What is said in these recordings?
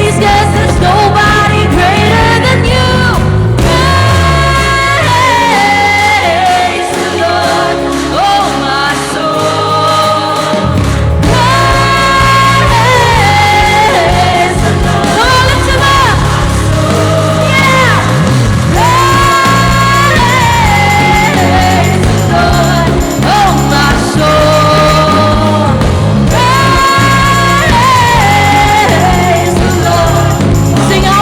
praise, 'cause there's nobody greater than you. Praise the Lord, oh my soul. Praise the Lord. Come on, lift him up. Yeah. Praise the Lord, oh my soul. Praise the Lord. Sing all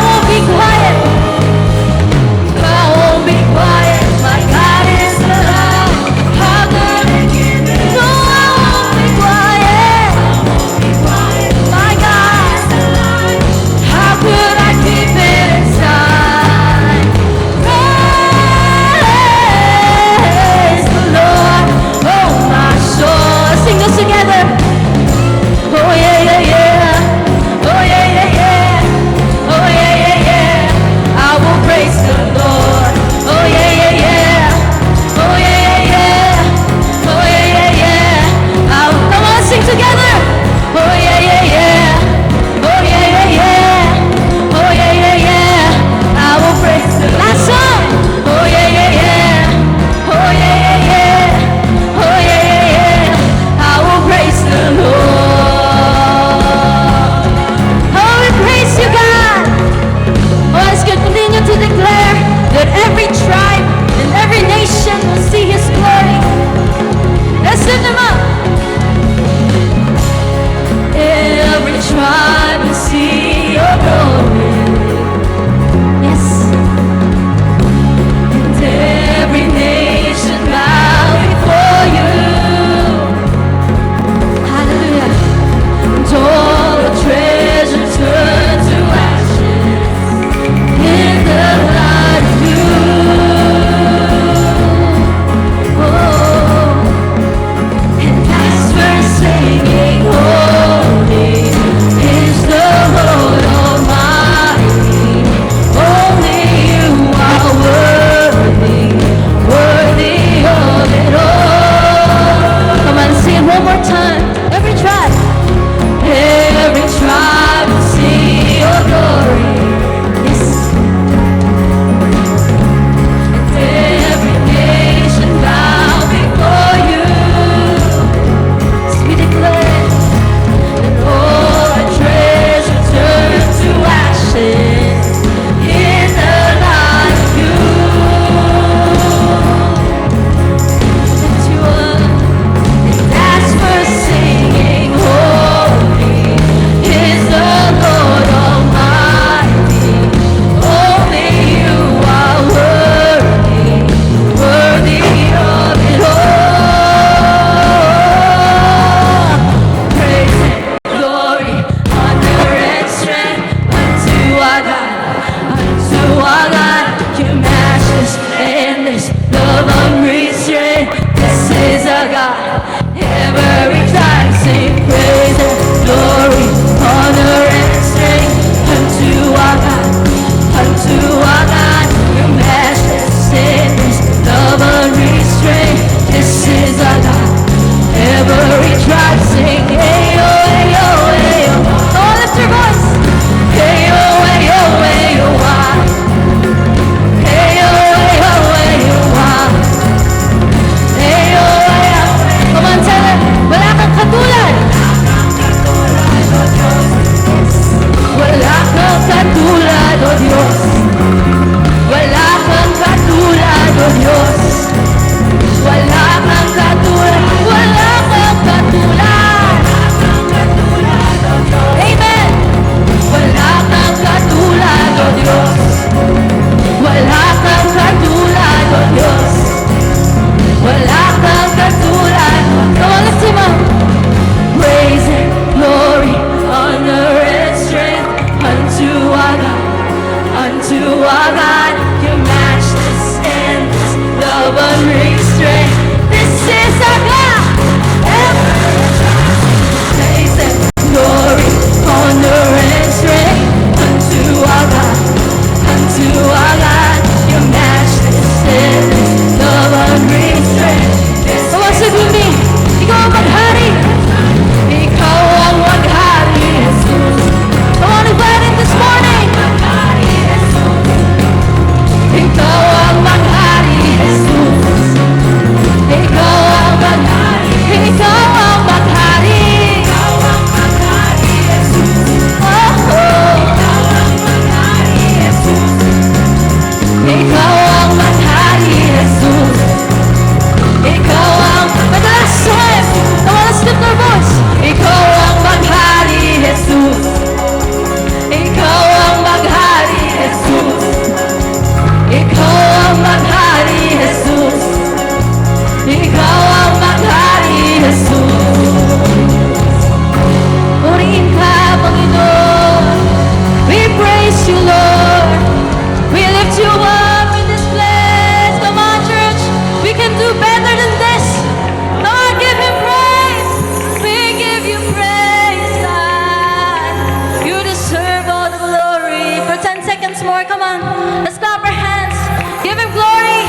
once more. Come on. Let's clap our hands. Give Him glory.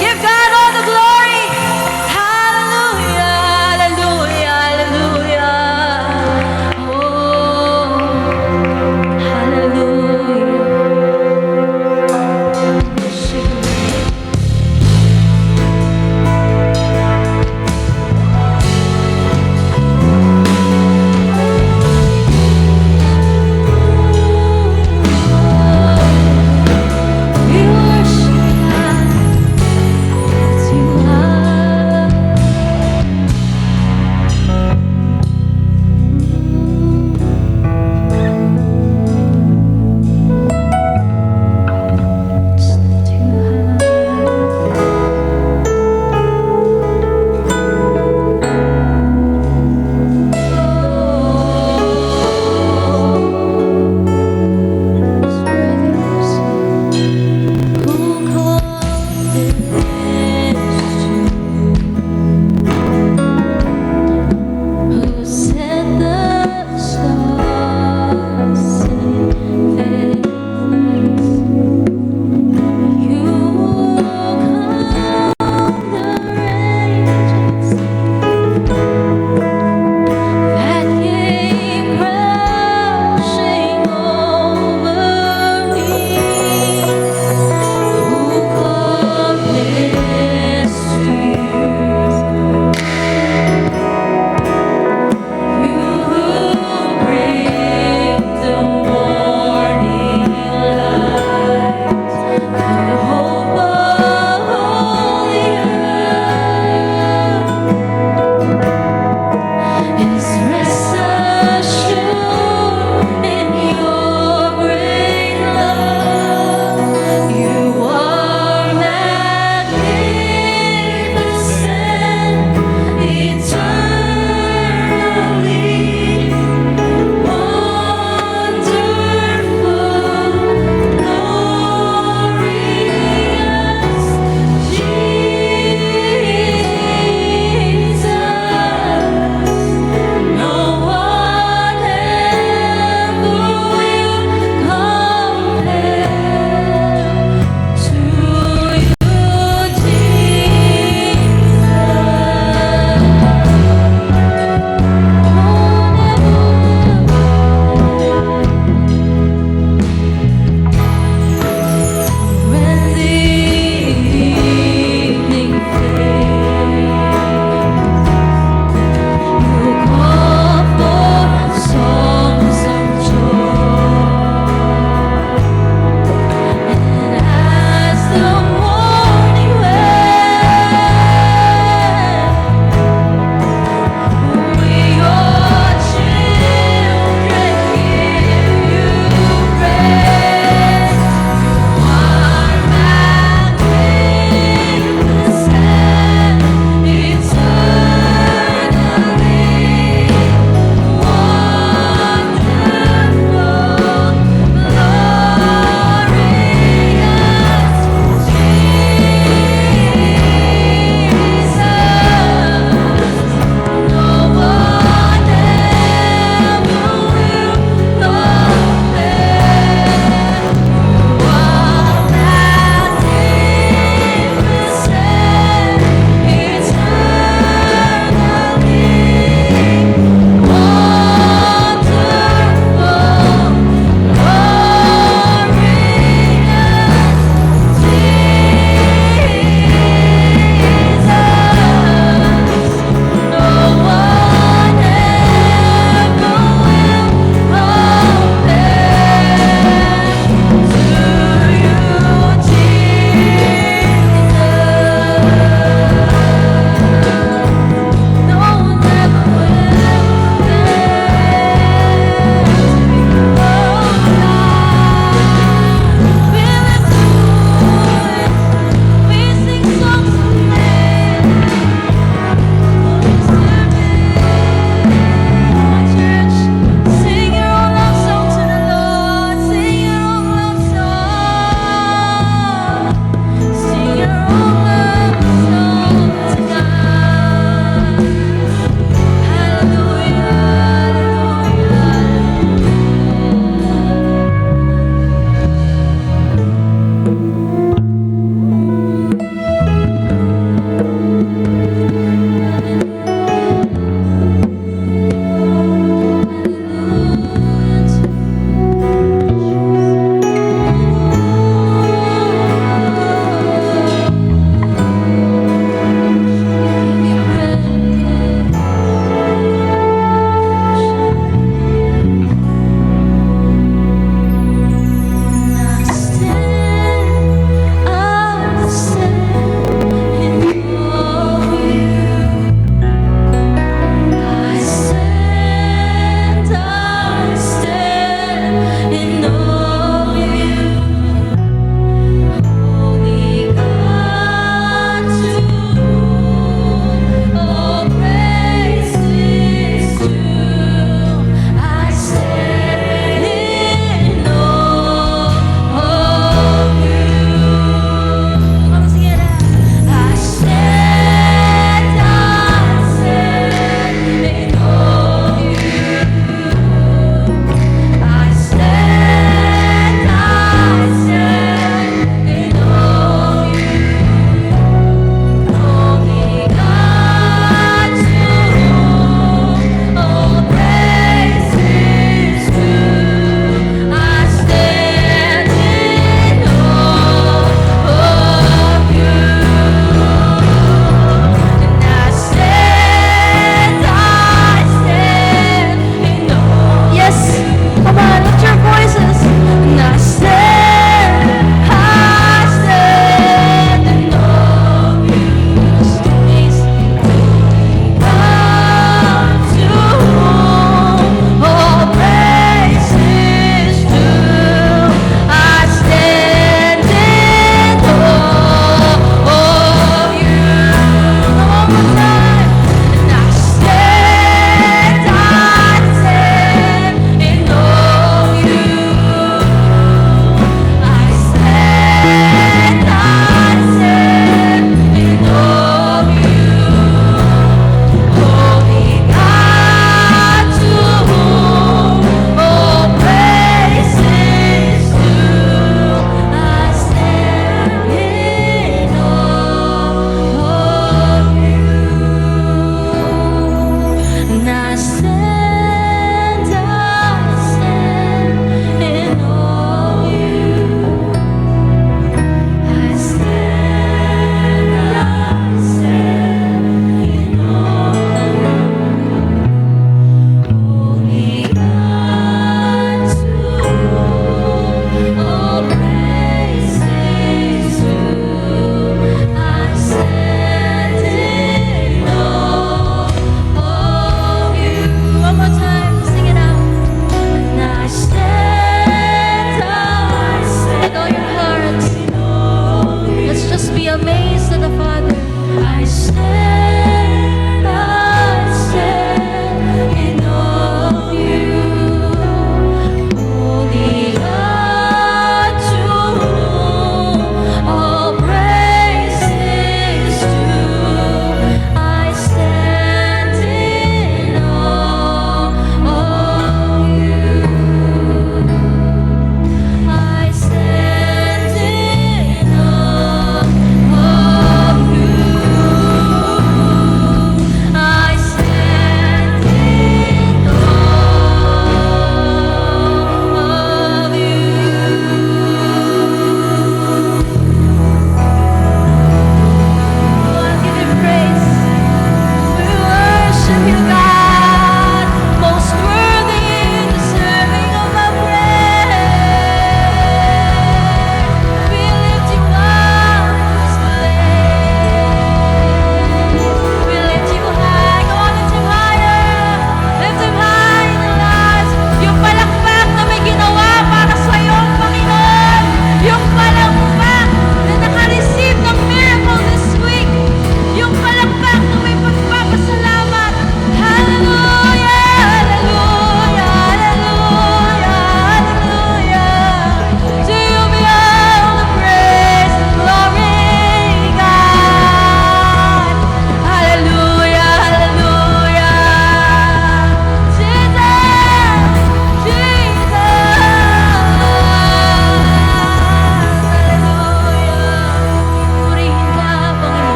Give God all the glory. Hallelujah. Hallelujah. Hallelujah. Oh. Hallelujah. Worship Him.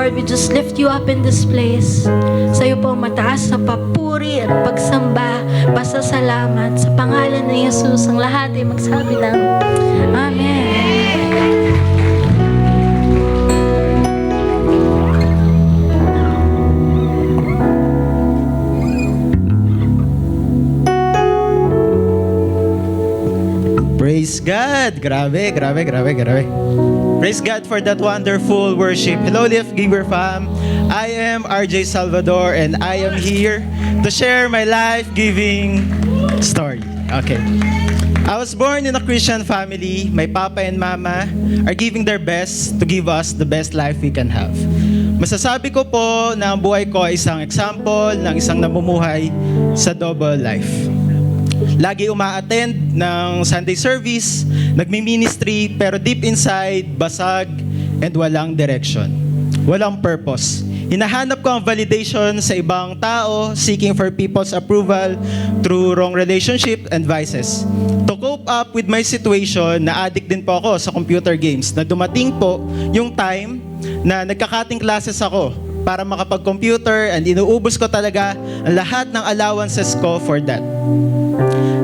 Lord, we just lift you up in this place. Sa iyo po ang mataas na papuri at pagsamba, pasasalamat. Sa pangalan ni Jesus, ang lahat ay magsabi ng Amen. Praise God! Grabe. Praise God for that wonderful worship. Hello, Lift Giver fam. I am RJ Salvador and I am here to share my life-giving story. Okay. I was born in a Christian family. My papa and mama are giving their best to give us the best life we can have. Masasabi ko po na ang buhay ko ay isang example ng isang namumuhay sa double life. Lagi uma-attend ng Sunday service, nagmi-ministry, pero deep inside, basag and walang direction. Walang purpose. Hinahanap ko ang validation sa ibang tao, seeking for people's approval through wrong relationship and vices. To cope up with my situation, na-addict din po ako sa computer games, na dumating po yung time na nagka-cutting classes ako para makapag-computer and inuubos ko talaga ang lahat ng allowances ko for that.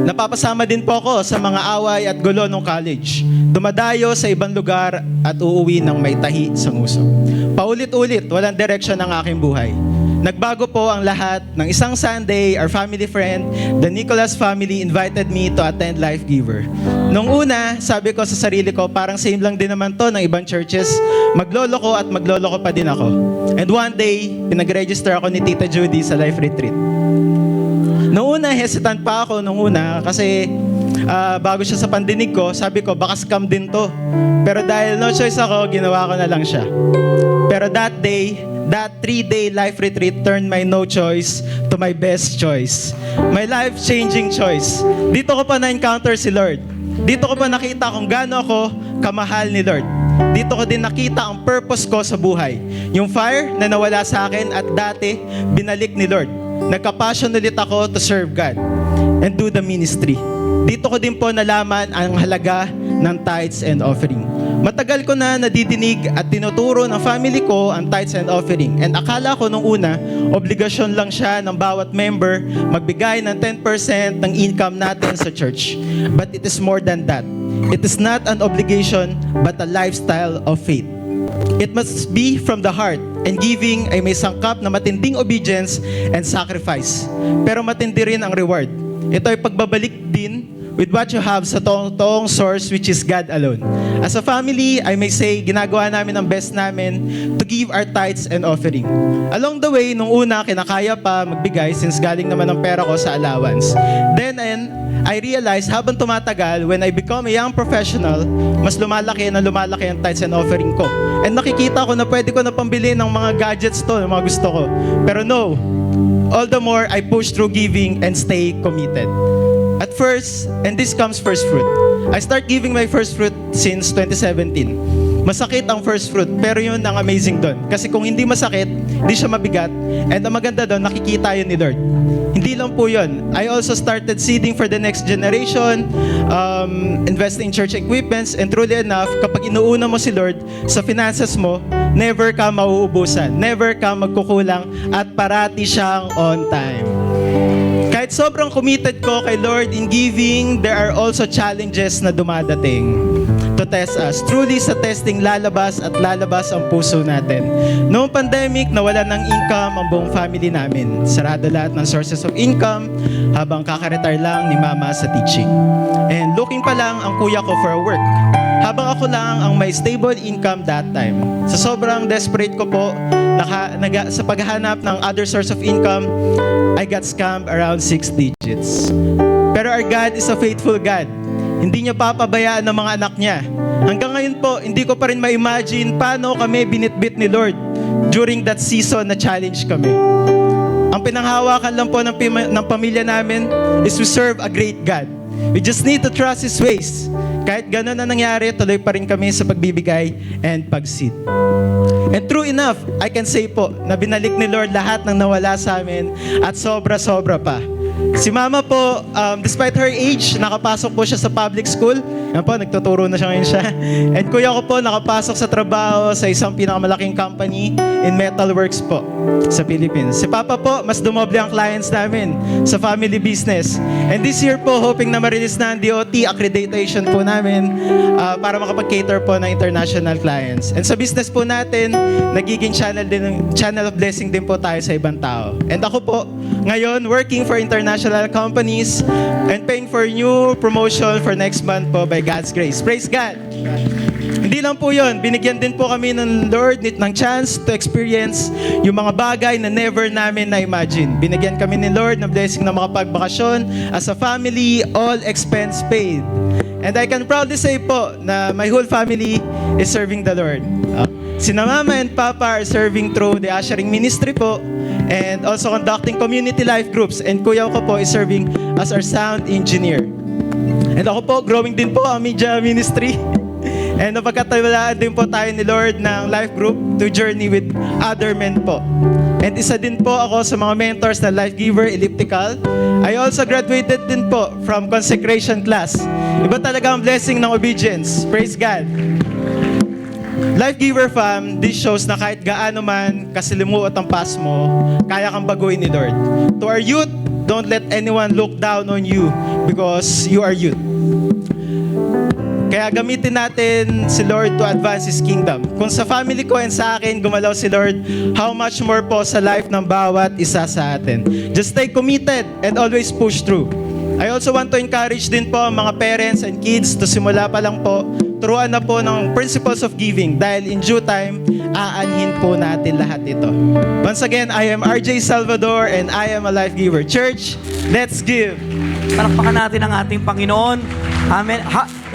Napapasama din po ako sa mga away at gulo ng college. Dumadayo sa ibang lugar at uuwi ng may tahi sa nguso. Paulit-ulit, walang direction ang aking buhay. Nagbago po ang lahat ng isang Sunday, our family friend, the Nicholas family, invited me to attend Life Giver. Nung una, sabi ko sa sarili ko, parang same lang din naman to ng ibang churches. Maglolo ko at maglolo ko pa din ako. And one day, pinag-register ako ni Tita Judy sa Life Retreat. Noong una, hesitant pa ako kasi bago siya sa pandinig ko, sabi ko, baka scam din to. Pero dahil no choice ako, ginawa ko na lang siya. Pero that day, that 3-day life retreat turned my no choice to my best choice. My life-changing choice. Dito ko pa na-encounter si Lord. Dito ko pa nakita kung gaano ako kamahal ni Lord. Dito ko din nakita ang purpose ko sa buhay. Yung fire na nawala sa akin at dati, binalik ni Lord. Nagka-passion ulit ako to serve God and do the ministry. Dito ko din po nalaman ang halaga ng tithes and offering. Matagal ko na nadidinig at tinuturo ng family ko ang tithes and offering. And akala ko nung una, obligasyon lang siya ng bawat member magbigay ng 10% ng income natin sa church. But it is more than that. It is not an obligation but a lifestyle of faith. It must be from the heart, and giving ay may sangkap na matinding obedience and sacrifice. Pero matindi rin ang reward. Ito ay pagbabalik din with what you have sa toong source, which is God alone. As a family, I may say, ginagawa namin ang best namin to give our tithes and offering. Along the way, nung una, kinakaya pa magbigay since galing naman ang pera ko sa allowance. Then, I realized habang tumatagal, when I become a young professional, mas lumalaki ang tithes and offering ko. And nakikita ko na pwede ko na pambili ng mga gadgets to, ng mga gusto ko. Pero no, all the more I push through giving and stay committed. At first, and this comes first fruit, I start giving my first fruit since 2017. Masakit ang first fruit, pero yun ang amazing doon. Kasi kung hindi masakit, hindi siya mabigat, and ang maganda doon, nakikita yun ni Lord. Hindi lang po yun. I also started seeding for the next generation, investing in church equipments, and truly enough, kapag inuuna mo si Lord sa finances mo, never ka mauubusan, never ka magkukulang, at parati siyang on time. Kahit sobrang committed ko kay Lord in giving, there are also challenges na dumadating to test us. Truly sa testing lalabas at lalabas ang puso natin. Noong pandemic, nawala ng income ang buong family namin. Sarado lahat ng sources of income habang kakaretire lang ni mama sa teaching. And looking pa lang ang kuya ko for a work. Habang ako lang ang may stable income that time. Sa sobrang desperate ko po, sa paghahanap ng other source of income, I got scammed around 6 digits. Pero our God is a faithful God. Hindi niya papabayaan ng mga anak niya. Hanggang ngayon po, hindi ko pa rin ma-imagine paano kami binitbit ni Lord during that season na challenge kami. Ang pinanghawakan lang po ng pamilya namin is we serve a great God. We just need to trust His ways. Kahit gano'n na nangyari, tuloy pa rin kami sa pagbibigay and pag-seed. And true enough, I can say po na binalik ni Lord lahat ng nawala sa amin at sobra-sobra pa. Si Mama po, despite her age, nakapasok po siya sa public school. Yan po, nagtuturo na siya ngayon siya. And kuya ko po, nakapasok sa trabaho sa isang pinakamalaking company in metalworks po sa Philippines. Si Papa po, mas dumoble ang clients namin sa family business. And this year po, hoping na ma-release na ang DOT accreditation po namin para makapag-cater po ng international clients. And sa business po natin, nagiging channel of blessing din po tayo sa ibang tao. And ako po, ngayon, working for international companies and paying for new promotion for next month po by God's grace. Praise God! Hindi lang po yun, binigyan din po kami ng Lord ng chance to experience yung mga bagay na never namin na-imagine. Binigyan kami ni Lord ng blessing na makapagbakasyon as a family, all expense paid. And I can proudly say po na my whole family is serving the Lord. Sina Mama and Papa are serving through the ushering ministry po and also conducting community life groups. And kuya ko po is serving as our sound engineer. And ako po, growing din po ang media ministry. And napagkatawalaan din po tayo ni Lord ng life group to journey with other men po. And isa din po ako sa mga mentors na Life Giver Elliptical. I also graduated din po from consecration class. Iba talaga ang blessing ng obedience. Praise God. Life Giver Fam, this shows na kahit gaano man kasilimuot ang past mo, kaya kang baguhin ni Lord. To our youth, don't let anyone look down on you because you are youth. Kaya gamitin natin si Lord to advance His kingdom. Kung sa family ko and sa akin, gumalaw si Lord, how much more po sa life ng bawat isa sa atin. Just stay committed and always push through. I also want to encourage din po mga parents and kids to simula pa lang po, turuan na po ng principles of giving dahil in due time, aanhin po natin lahat ito. Once again, I am RJ Salvador and I am a Life Giver. Church, let's give! Palakpakan natin ang ating Panginoon. Amen.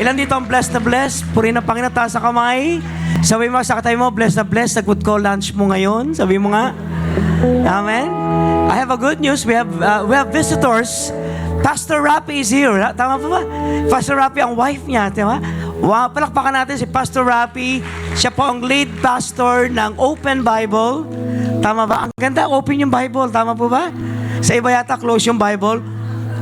Ilan dito ang blessed na blessed? Purihin ang Panginoon, taas sa kamay. Sabi mo sa katay mo, blessed na blessed. Sagot ko lunch mo ngayon. Sabi mo nga. Amen. I have a good news. We have visitors. Pastor Rapi is here. Tama pa ba? Pastor Rapi, ang wife niya. Tama? Wow, palakpakan natin si Pastor Rapi. Siya po ang lead pastor ng Open Bible. Tama ba? Ang ganda, open yung Bible. Tama po ba? Sa iba yata, close yung Bible.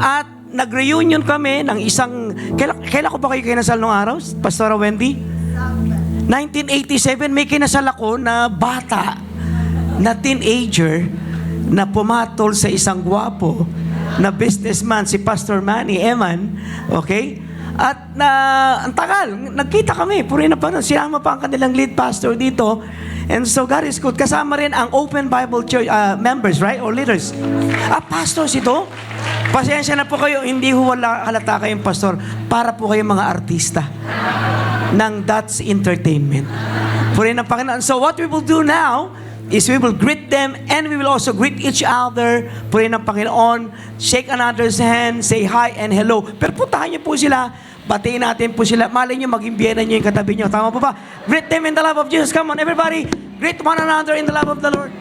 At nag-reunion kami ng isang... Kailan ko ba kayo kinasal nung araw, Pastora Wendy? 1987, may kinasal ako na bata, na teenager, na pumatol sa isang gwapo, na businessman, si Pastor Manny Eman. Okay? At ang tagal, nagkita kami, puri na pa nun. Sinama pa ang kanilang lead pastor dito. And so God is good. Kasama rin ang Open Bible Church members, right? Or leaders. Pastors ito? Pasensya na po kayo, hindi ho wala halata kayong pastor. Para po kayong mga artista ng That's Entertainment. Puri ng Panginoon. So what we will do now is we will greet them and we will also greet each other. Puri ng Panginoon. Shake another's hand, say hi and hello. Pero puntahan niyo po sila. Batiin natin po sila. Malay niyo, maging biyena niyo yung katabi niyo. Tama po ba? Greet them in the love of Jesus. Come on, everybody. Greet one another in the love of the Lord.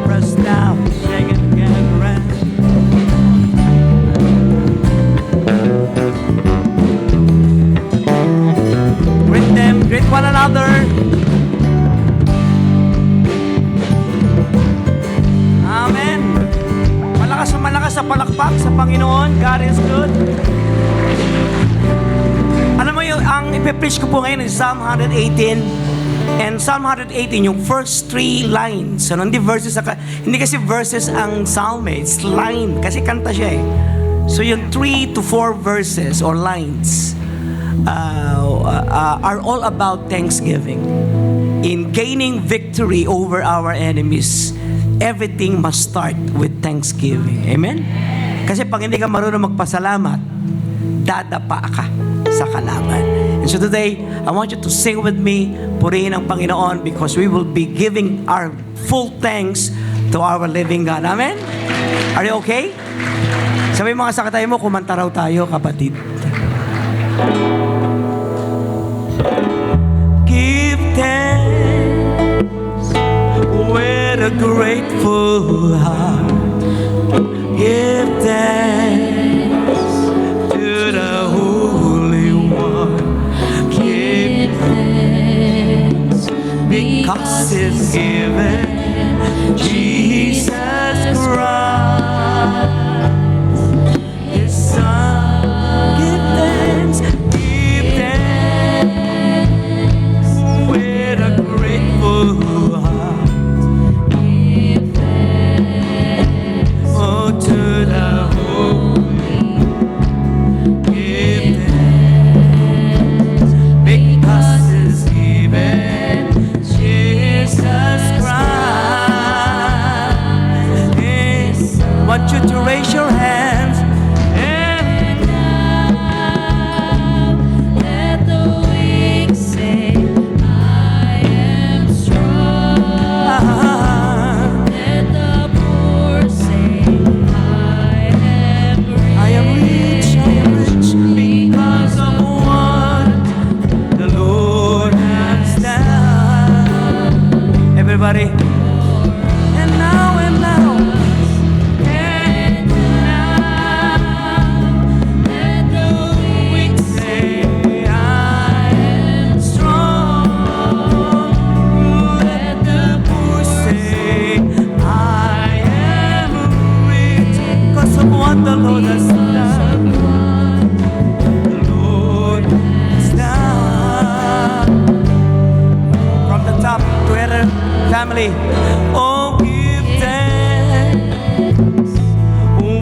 Press down, shake it, get it around. Greet them, greet one another. Amen. Malakas sa palakpak sa Panginoon. God is good. Alam mo yung, ang ipipreach ko po ngayon is Psalm 118. And Psalm 118, yung first 3 lines. So, hindi verses, hindi kasi verses ang psalm it's line. Kasi kanta siya eh. So, yung 3 to 4 verses or lines are all about thanksgiving. In gaining victory over our enemies, everything must start with thanksgiving. Amen? Kasi pag hindi ka marunong magpasalamat, dadapa ka sa kalaban. And so today, I want you to sing with me, purihin ang Panginoon, because we will be giving our full thanks to our living God. Amen? Are you okay? Sabi mga sakatay mo, kumanta raw tayo, kapatid. with a grateful heart, give thanks to the Holy One. Give thanks because it's given Jesus Christ, His Son. Give thanks with a grateful heart. Oh, to the Holy, give thanks because it's given Jesus Christ. Yes. Want you to raise your hands and Let the weak say, I am strong. Let the poor say, I am rich. because of what the Lord has done. Everybody. And now, And now, let the weak say, I am strong. Let the poor say, I am rich because of what the Lord has done. The Lord has done. From the top to other family, oh, give thanks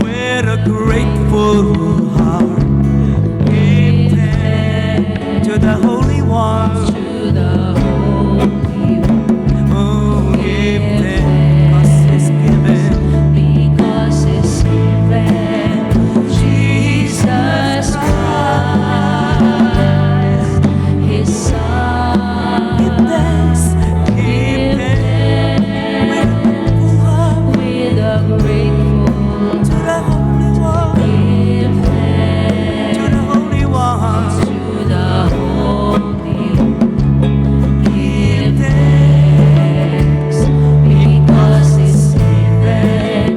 with a grateful heart. Give thanks to the Holy One. Oh, give thanks 'cause it's given because it's given Jesus Christ, His Son. give thanks With a grateful to the Holy One, give thanks to the Holy One. to the Holy. Give Thanks because it's given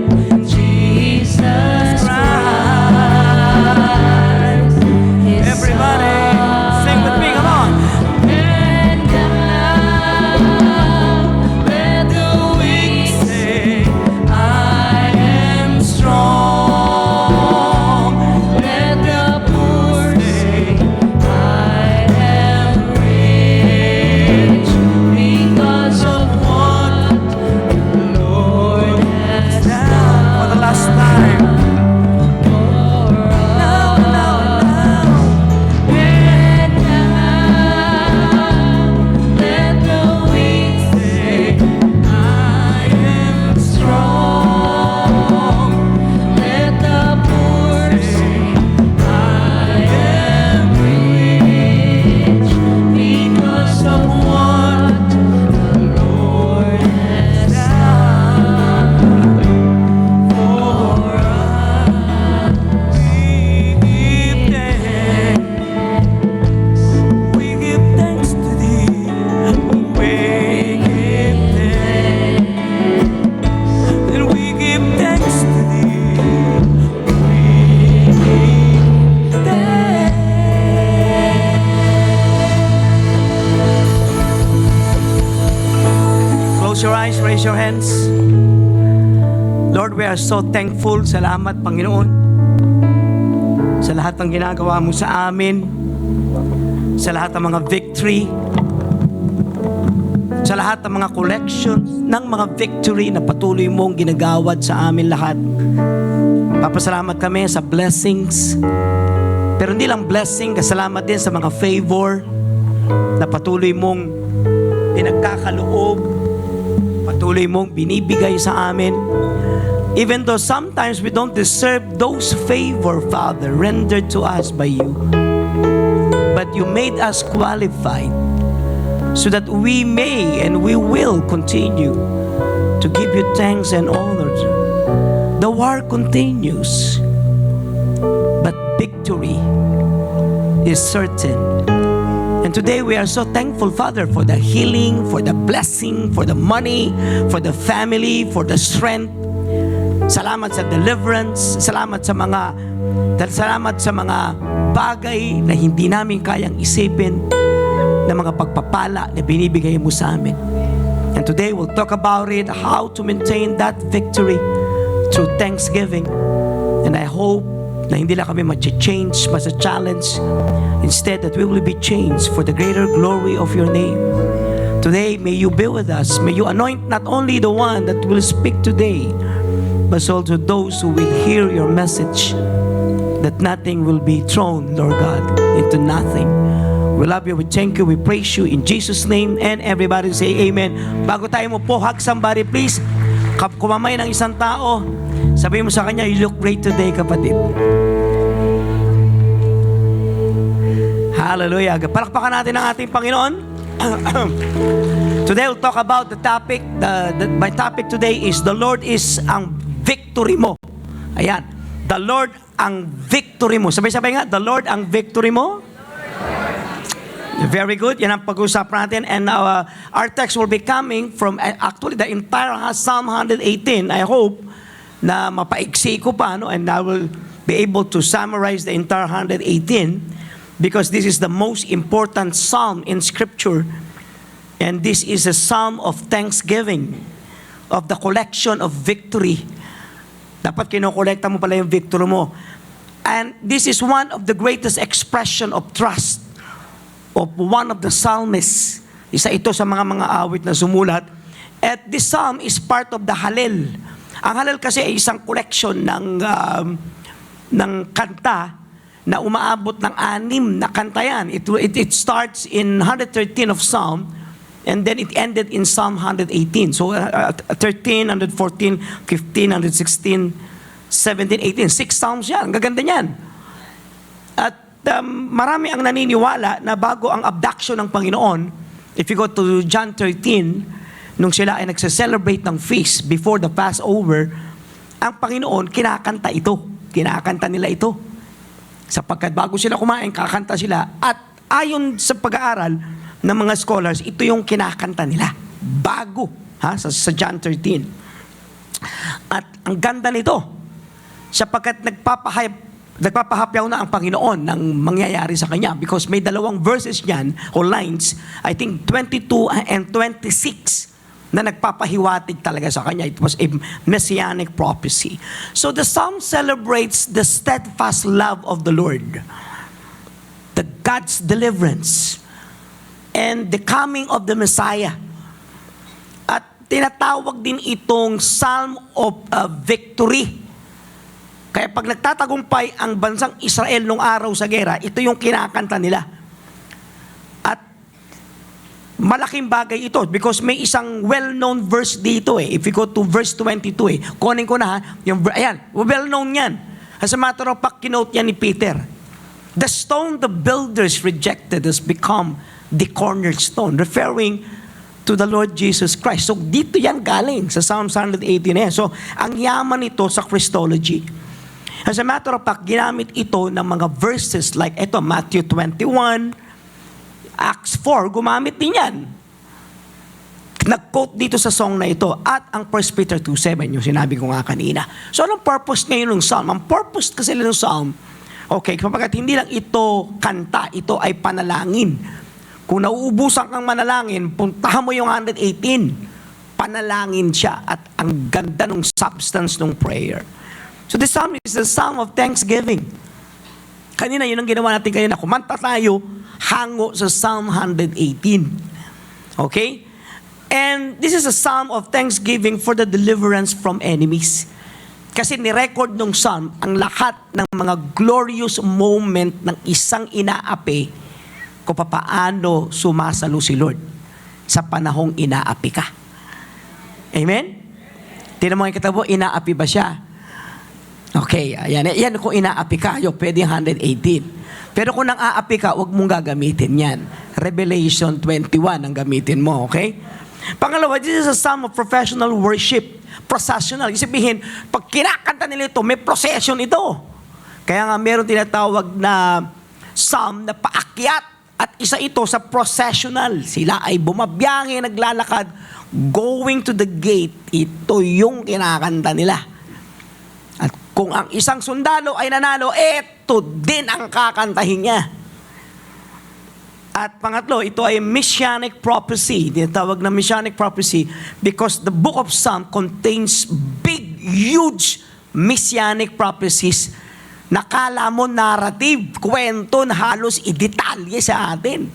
Jesus Christ. His Everybody, Son. sing with me, come on. And now let the weak Say, I am strong. let the poor say, I am rich because of what the Lord has Now, for the last time. for Now, now, now. And now let the weak say, I am strong. Let the poor say, I am rich because of what the Lord has done for us. We give thanks to thee. We give thanks. And we give thanks to thee. We give thanks. Close your eyes, raise your hands. Lord, we are so thankful. Salamat, Panginoon, sa lahat ng ginagawa mo sa amin, sa lahat ng mga victory, sa lahat ng mga collections ng mga victory na patuloy mong ginagawad sa amin lahat. Papasalamat kami sa blessings, pero hindi lang blessing, kasalamat din sa mga favor na patuloy mong pinagkakaloob, patuloy mong binibigay sa amin. Even though sometimes we don't deserve those favor, Father, rendered to us by you. But you made us qualified so that we may and we will continue to give you thanks and honor. The war continues, but victory is certain. And And today we are so thankful, Father, for the healing, for the blessing, for the money, for the family, for the strength. Salamat sa deliverance. Salamat sa mga bagay na hindi namin kayang isipin, na mga pagpapala na binibigay mo sa amin. And today we'll talk about it, how to maintain that victory through thanksgiving. And I hope na hindi lang kami ma-change, ma-challenge. Instead, that we will be changed for the greater glory of your name. Today, may you be with us. May you anoint not only the one that will speak today, but also those who will hear your message, that nothing will be thrown, Lord God, into nothing. We love you, we thank you, we praise you in Jesus' name, and everybody say amen. Bago tayo mo po, hug somebody please. Kumamay ng isang tao, sabihin mo sa kanya, you look great today, kapatid. Hallelujah. Palakpakan natin ang ating Panginoon. Today we'll talk about the topic. My topic today is the Lord is ang victory mo. Ayan. The Lord ang victory mo. Sabay-sabay nga, the Lord ang victory mo. Very good. Yan ang pag-usapan natin. And our text will be coming from actually the entire Psalm 118. I hope na mapaiksi ko pa, no? And I will be able to summarize the entire 118 because this is the most important psalm in Scripture. And this is a psalm of thanksgiving, of the collection of victory. Dapat kinokolekta mo pala yung victory mo. And this is one of the greatest expression of trust of one of the psalmists. Isa ito sa mga awit na sumulat. At this psalm is part of the Hallel. Ang Hallel kasi ay isang collection ng kanta na umaabot ng 6 na kanta yan. It starts in 113 of Psalm and then it ended in Psalm 118. So 13, 114, 15, 116, 17, 18. 6 Psalms yan. Ang gaganda niyan. At marami ang naniniwala na bago ang abduction ng Panginoon, if you go to John 13, nung sila ay nagse-celebrate ng feast before the Passover, ang Panginoon kinakanta ito. Kinakanta nila ito. Sapagkat bago sila kumain, kakanta sila. At ayon sa pag-aaral ng mga scholars, ito yung kinakanta nila. Bago, sa John 13. At ang ganda nito, sapagkat nagpapahapyaw na ang Panginoon ng mangyayari sa Kanya because may 2 verses niyan o lines, I think 22 and 26 na nagpapahiwatig talaga sa Kanya. It was a messianic prophecy. So the psalm celebrates the steadfast love of the Lord, the God's deliverance, and the coming of the Messiah. At tinatawag din itong Psalm of Victory. Kaya pag nagtatagumpay ang bansang Israel nung araw sa gera, ito yung kinakanta nila. At malaking bagay ito because may isang well-known verse dito eh. If you go to verse 22 kunin ko na ayan, well-known yan. As a matter of fact, kinote yan ni Peter. The stone the builders rejected has become the cornerstone, referring to the Lord Jesus Christ. So dito yan galing sa Psalm 118 eh. So ang yaman nito sa Christology. As a matter of fact, ginamit ito ng mga verses like ito, Matthew 21, Acts 4, gumamit din yan. Nag-quote dito sa song na ito at ang 1 Peter 2:7, yung sinabi ko nga kanina. So anong purpose ngayon ng psalm? Ang purpose kasi ng psalm, okay, kapag hindi lang ito kanta, ito ay panalangin. Kung nauubusan kang manalangin, puntahan mo yung 118. Panalangin siya at ang ganda ng substance ng prayer. So this psalm is the psalm of thanksgiving. Kanina yun ang ginawa natin kanina. Kumanta tayo hango sa Psalm 118. Okay? And this is a psalm of thanksgiving for the deliverance from enemies. Kasi ni-record ng psalm ang lahat ng mga glorious moment ng isang inaapi kung papaano sumasalo si Lord sa panahong inaapi ka. Amen? Tingnan mo yung katabo, inaapi ba siya? Okay, yan kung inaapi ka, pwede 118. Pero kung nang-aapi ka, huwag mong gagamitin yan. Revelation 21 ang gamitin mo, okay? Pangalawa, this is a psalm of professional worship. Processional. Isipihin, pag kinakanta nila ito, may procession ito. Kaya nga meron tinatawag na psalm na paakyat At isa ito sa processional. Sila ay bumabiyahe, naglalakad, going to the gate. Ito yung kinakanta nila. At kung ang isang sundalo ay nanalo, ito din ang kakantahin niya. At pangatlo, ito ay messianic prophecy. Tinatawag na messianic prophecy because the book of Psalm contains big, huge messianic prophecies. Nakala mo narrative, kwento na halos idetalye sa atin.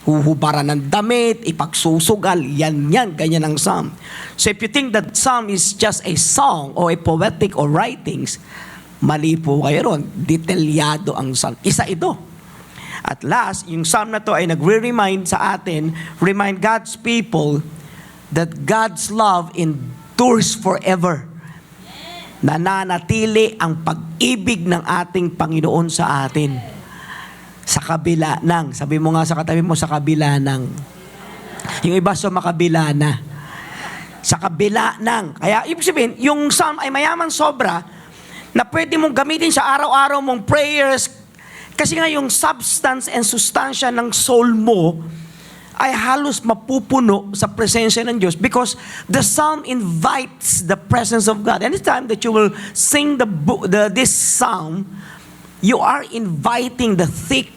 Huhubaran ng damit, ipagsusugal, yan, ganyan ang Psalm. So if you think that Psalm is just a song or a poetic or writings, mali po kayo ron. Detalyado ang Psalm. Isa ito. At last, yung Psalm na to ay nagre-remind sa atin, remind God's people that God's love endures forever. Nananatili ang pag-ibig ng ating Panginoon sa atin. Sa kabila ng, sabi mo nga sa katabi mo, sa kabila ng. Yung iba sa makabila na. Sa kabila ng. Kaya ibig sabihin, yung Psalm ay mayaman sobra na pwede mong gamitin sa araw-araw mong prayers. Kasi nga yung substance and sustansya ng soul mo ay halos mapupuno sa presensya ng Diyos because the psalm invites the presence of God. Anytime that you will sing this psalm, you are inviting the thick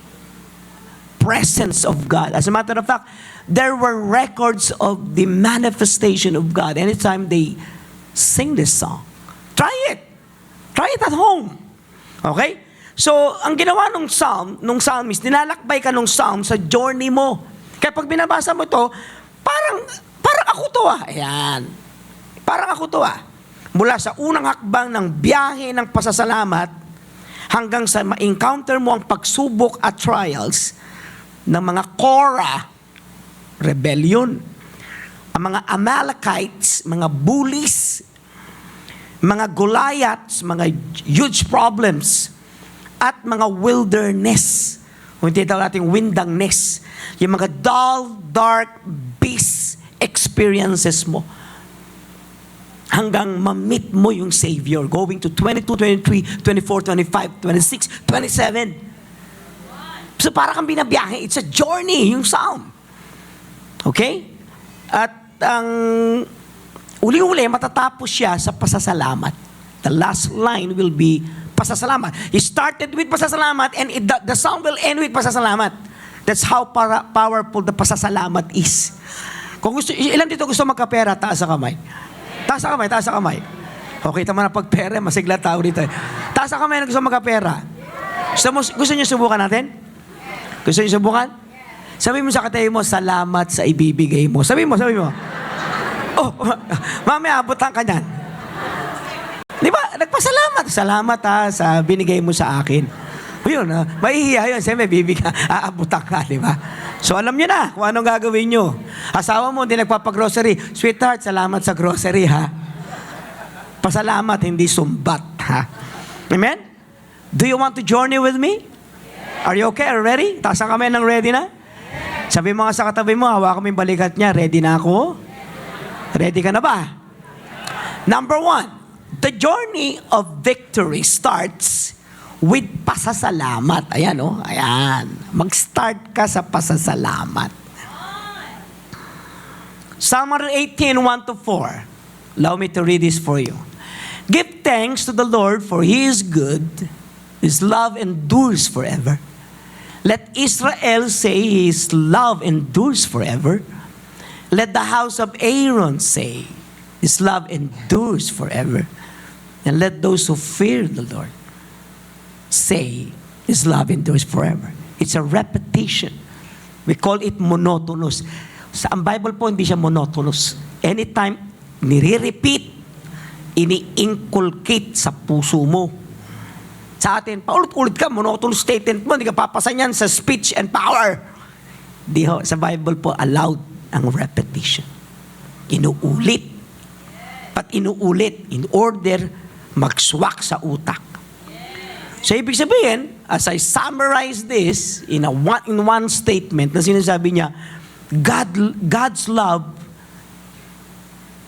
presence of God. As a matter of fact, there were records of the manifestation of God anytime they sing this song. Try it. Try it at home. Okay? So, ang ginawa nung psalmist, nilalakbay ka nung psalm sa journey mo. Kaya pag binabasa mo ito, parang ako to Ayan. Parang ako to Mula sa unang hakbang ng biyahe ng pasasalamat hanggang sa ma-encounter mo ang pagsubok at trials ng mga Korah, rebellion, ang mga Amalekites, mga bullies, mga Goliaths, mga huge problems, at mga wilderness. Kung tinatawag natin windangness. Yung mga dull, dark, beast experiences mo. Hanggang ma-meet mo yung Savior. Going to 22, 23, 24, 25, 26, 27. So para kang binabiyahe. It's a journey, yung Psalm. Okay? At ang uli-uli, matatapos siya sa pasasalamat. The last line will be pasasalamat. He started with pasasalamat and the song will end with pasasalamat. That's how powerful the pasasalamat is. Kung gusto, ilan dito gusto magkapera, taas sa kamay. Taas sa kamay, taas sa kamay. Okay, tama na pagpera, masigla tao dito. Taas sa kamay na gusto magkapera. Gusto niyo subukan natin? Gusto niyo subukan? Sabi mo sa katabi mo, salamat sa ibibigay mo. Sabi mo. Oh, mamaya abutan ka niyan. Di ba? Nagpasalamat. Salamat sa binigay mo sa akin. Yun, mahihiya yun. Siyempre, aabutan ka, di ba? So, alam nyo na kung anong gagawin nyo. Asawa mo, hindi nagpapagrocery. Sweetheart, salamat sa grocery, ha? Pasalamat, hindi sumbat, ha? Amen? Do you want to journey with me? Are you okay? Are you ready? Taas ang kamay ng ready na? Sabi mo nga sa katabi mo, hawakan mo yung balikat niya. Ready na ako? Ready ka na ba? Number 1. The journey of victory starts with pasasalamat. Ayan, ayan. Mag-start ka sa pasasalamat. Psalm 18, 1-4. Allow me to read this for you. Give thanks to the Lord, for He is good. His love endures forever. Let Israel say His love endures forever. Let the house of Aaron say His love endures forever. And let those who fear the Lord say, His love endures forever. It's a repetition. We call it monotonous. Sa ang Bible po, hindi siya monotonous. Anytime, nire-repeat, ini-inculcate sa puso mo. Sa atin, paulit-ulit ka, monotonous statement mo, hindi ka papasan yan sa speech and power. Di ho, sa Bible po, allowed ang repetition. Inuulit. Pat inuulit in order magswak sa utak. So, ibig sabihin, as I summarize this in one statement na sinasabi niya, God's love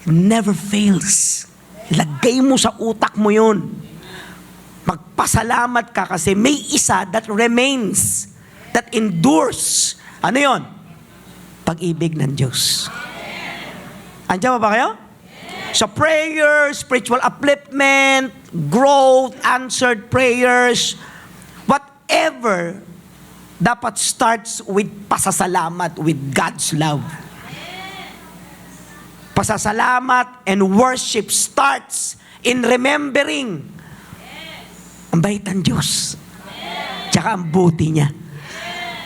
never fails. Lagay mo sa utak mo yun. Magpasalamat ka kasi may isa that remains. that endures. Ano yon? Pag-ibig ng Diyos. Andiyan ba kayo? So prayer, spiritual upliftment, growth, answered prayers, whatever, dapat starts with pasasalamat, with God's love. Pasasalamat and worship starts in remembering ang bait ng Diyos. Tsaka ang buti niya.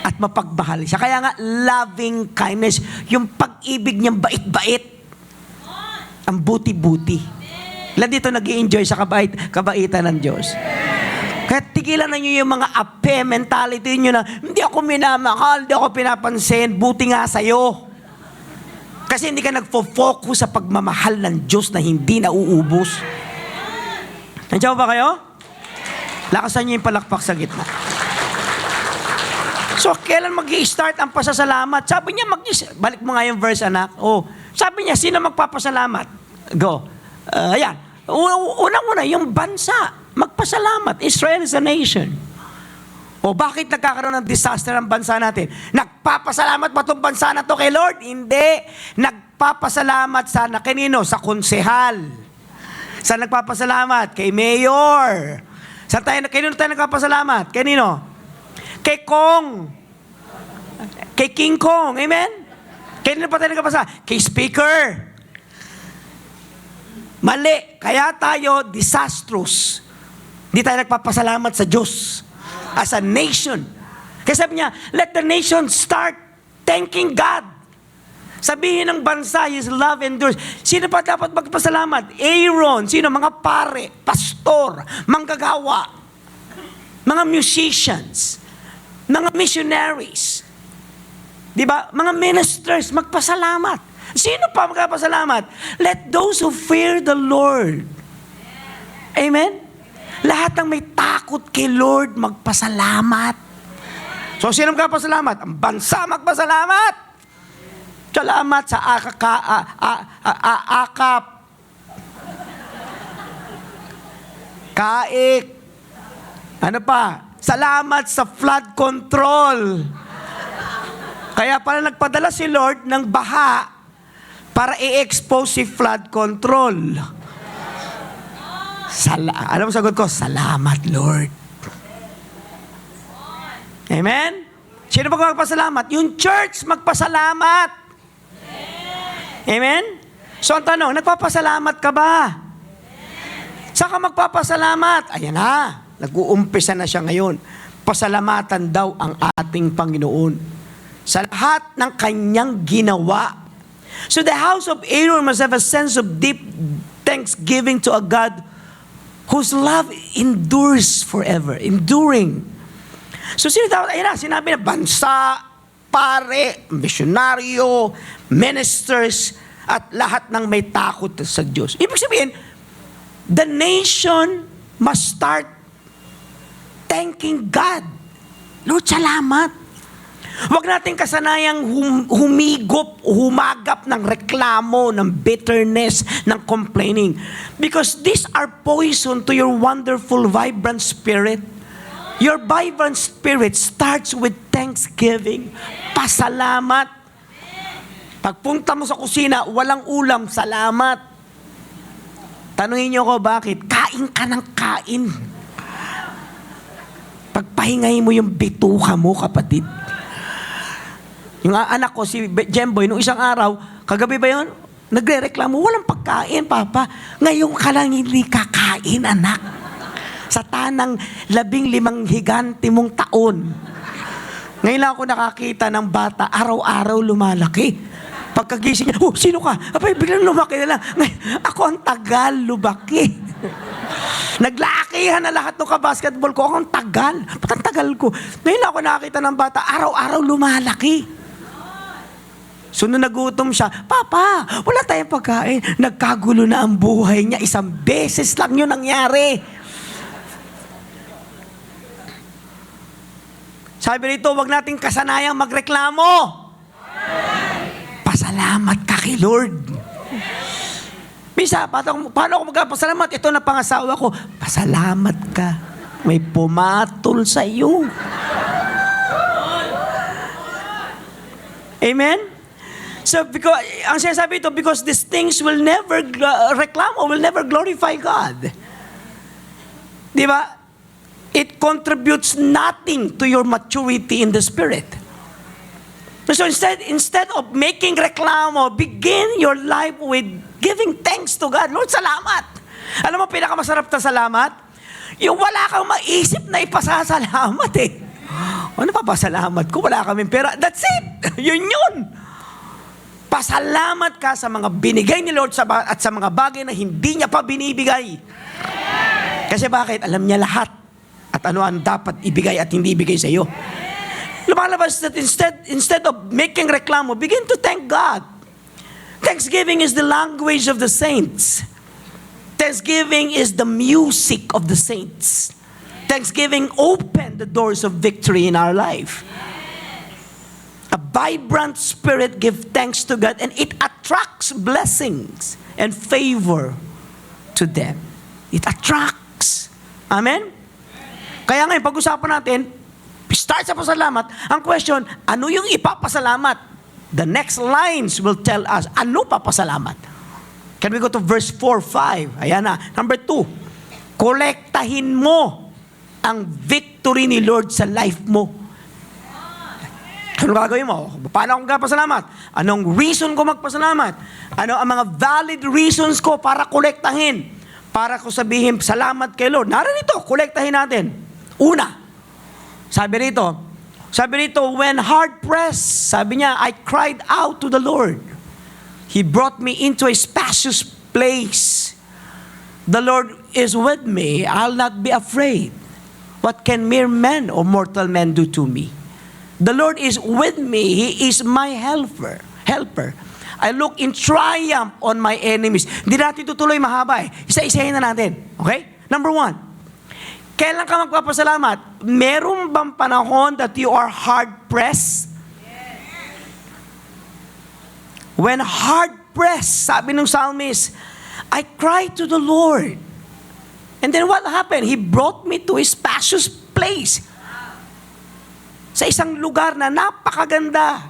At mapagmahal siya. Kaya nga, loving kindness, yung pag-ibig niyang bait-bait. Ang buti-buti. Ilan dito nag-i-enjoy sa kabaitan ng Diyos? Kaya tigilan na niyo yung mga ape mentality niyo na, hindi ako minamahal, hindi ako pinapansin, buti nga sa'yo. Kasi hindi ka nagfo-focus sa pagmamahal ng Diyos na hindi nauubos. Nandiyan ba kayo? Lakasan niyo yung palakpak sa gitna. So, kailan mag-i-start ang pasasalamat? Sabi niya, balik mo nga yung verse, anak. Oh, sabi niya, sino magpapasalamat? Go. Ayan. Unang-una, yung bansa. Magpasalamat. Israel is a nation. O bakit nagkakaroon ng disaster ang bansa natin? Nagpapasalamat ba itong bansa na to kay Lord? Hindi. Nagpapasalamat sana kanino? Sa konsehal. Saan nagpapasalamat? Kay mayor. Kanino tayo nagpapasalamat? Kanino? Kay Kong. Kay King Kong. Amen? Kanino pa tayo nagpapasalamat? Kay Speaker. Mali. Kaya tayo disastrous. Hindi tayo nagpapasalamat sa Diyos. As a nation. Kasi sabi niya, let the nation start thanking God. Sabihin ng bansa, His love endures. Sino pa dapat magpasalamat? Aaron. Sino? Mga pare, pastor, manggagawa, mga musicians, mga missionaries. Diba? Mga ministers, magpasalamat. Sino pa magpasalamat? Let those who fear the Lord. Amen? Lahat ng may takot kay Lord, magpasalamat. So, sino magpasalamat? Ang bansa magpasalamat. Salamat sa akap. Kaik. Ano pa? Salamat sa flood control. Kaya pala nagpadala si Lord ng baha para i-expose si flood control. Alam mo sagot ko? Salamat, Lord. Amen? Sino magpasalamat? Yung church magpasalamat. Amen? So ang tanong, nagpapasalamat ka ba? Saan ka magpapasalamat? Ayan na, nag-uumpisa na siya ngayon. Pasalamatan daw ang ating Panginoon sa lahat ng kanyang ginawa. So the house of Aaron must have a sense of deep thanksgiving to a God whose love endures forever. Enduring. So sino dapat? Ayan na, sinabi na bansa, pare, misyonaryo, ministers, at lahat ng may takot sa Diyos. Ibig sabihin, the nation must start thanking God. Lord, salamat. Huwag natin kasanayang humigop, humagap ng reklamo, ng bitterness, ng complaining. Because these are poison to your wonderful, vibrant spirit. Your vibrant spirit starts with thanksgiving. Pasalamat. Pagpunta mo sa kusina, walang ulam, salamat. Tanungin niyo ko bakit? Kain ka ng kain. Pagpahingahin mo yung bituka mo, kapatid. Yung anak ko, si Jemboy, nung isang araw, kagabi ba yun? Nagre-reklamo, walang pagkain, Papa. Ngayon ka lang hindi kakain, anak. Sa tanang 15 higante mong taon. Ngayon lang ako nakakita ng bata, araw-araw lumalaki. Pagkagising niya, sino ka? Abay, biglang lumaki na lang. Ngayon, ako ang tagal lumaki. Naglakihan na lahat ng kabasketball ko. Ako ang tagal. Ba't ang tagal ko? Ngayon lang ako nakakita ng bata, araw-araw lumalaki. So, nung nagutom siya, Papa, wala tayong pagkain. Nagkagulo na ang buhay niya. 1 beses lang yun nangyari. Sabi rito, wag nating kasanayang magreklamo. Pasalamat ka kay Lord. Misa, paano ako magpasalamat? Ito na pangasawa ko. Pasalamat ka. May pumatol sa iyo. Amen? So, because, ang sinasabi ito, because these things will never reclaim or will never glorify God. Di ba? It contributes nothing to your maturity in the Spirit. So instead of making reklamo, begin your life with giving thanks to God. Lord, salamat. Alam mo, pinakamasarap na salamat? Yung wala kang maisip na ipasasalamat eh. Ano pa pasalamat ko? Wala kami pera. That's it. Yun. Pasalamat ka sa mga binigay ni Lord at sa mga bagay na hindi niya pa binibigay. Kasi bakit? Alam niya lahat. At ano ang dapat ibigay at hindi ibigay sa iyo. Lumalabas that instead of making reklamo, begin to thank God. Thanksgiving is the language of the saints. Thanksgiving is the music of the saints. Thanksgiving opened the doors of victory in our life. A vibrant spirit gives thanks to God and it attracts blessings and favor to them. It attracts. Amen? Kaya ngayon, pag-usapan natin, start sa pasalamat. Ang question, ano yung ipapasalamat? The next lines will tell us, ano papasalamat? Can we go to verse 4, 5? Ayan na. Number 2, kolektahin mo ang victory ni Lord sa life mo. Ano gagawin mo? Paano akong magpasalamat? Anong reason ko magpasalamat? Ano ang mga valid reasons ko para kolektahin? Para ko sabihin, salamat kay Lord. Narito, kolektahin natin. Una, sabi rito, when hard pressed, sabi niya, I cried out to the Lord. He brought me into a spacious place. The Lord is with me. I'll not be afraid. What can mere men or mortal men do to me? The Lord is with me. He is my helper. I look in triumph on my enemies. Hindi natin tutuloy mahaba eh. Isa-isahin na natin. Okay? Number 1. Kailan ka magpapasalamat? Meron bang panahon that you are hard-pressed? When hard-pressed, sabi ng psalmist, I cried to the Lord. And then what happened? He brought me to a spacious place. Sa isang lugar na napakaganda.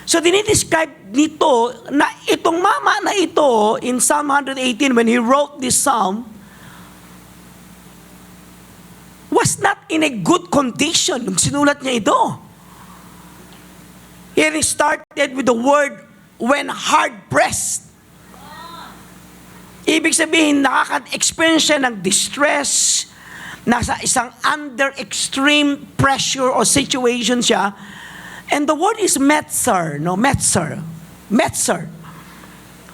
So dinidescribe nito na itong mama na ito in Psalm 118 when he wrote this psalm was not in a good condition nung sinulat niya ito. Here he started with the word when hard-pressed. Ibig sabihin, nakaka-experience siya ng distress, nasa isang under extreme pressure or situation siya. And the word is metzer,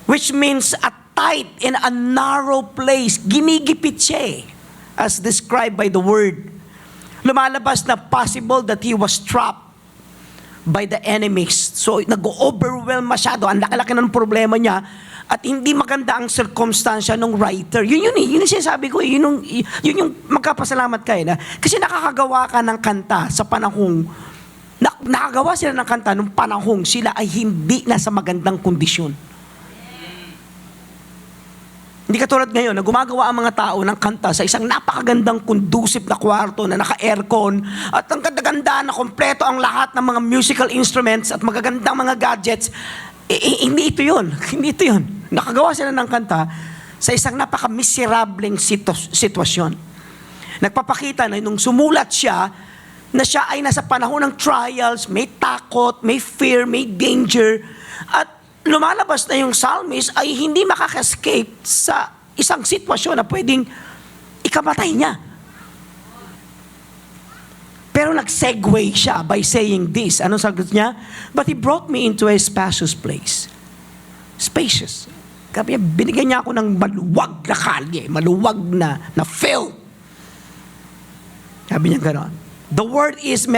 which means a tight in a narrow place. Ginigipit siya eh, as described by the word. Lumalabas na possible that he was trapped by the enemies. So, nag-overwhelm masyado. Ang laki-laki ng problema niya. At hindi maganda ang circumstansya ng writer. Yun yung sinasabi ko. Yun yung magkapasalamat ka eh. Kasi nakakagawa ka ng kanta sa panahong, nakagawa sila ng kanta nung panahong sila ay hindi nasa magandang kondisyon. Hindi katulad ngayon na gumagawa ang mga tao ng kanta sa isang napakagandang conducive na kwarto na naka-aircon at ang ganda-ganda na kompleto ang lahat ng mga musical instruments at magagandang mga gadgets. Hindi ito yun. Nakagawa sila ng kanta sa isang napaka-miserableng sitwasyon. Nagpapakita na nung sumulat siya, na siya ay nasa panahon ng trials, may takot, may fear, may danger, at lumalabas na yung psalmist ay hindi makaka-escape sa isang sitwasyon na pwedeng ikamatay niya. Pero nag-segue siya by saying this. Anong sagot niya? But he brought me into a spacious place. Spacious. Kaya binigyan niya ako ng maluwag na kalye, maluwag na field. Sabi niya gano'n. The word is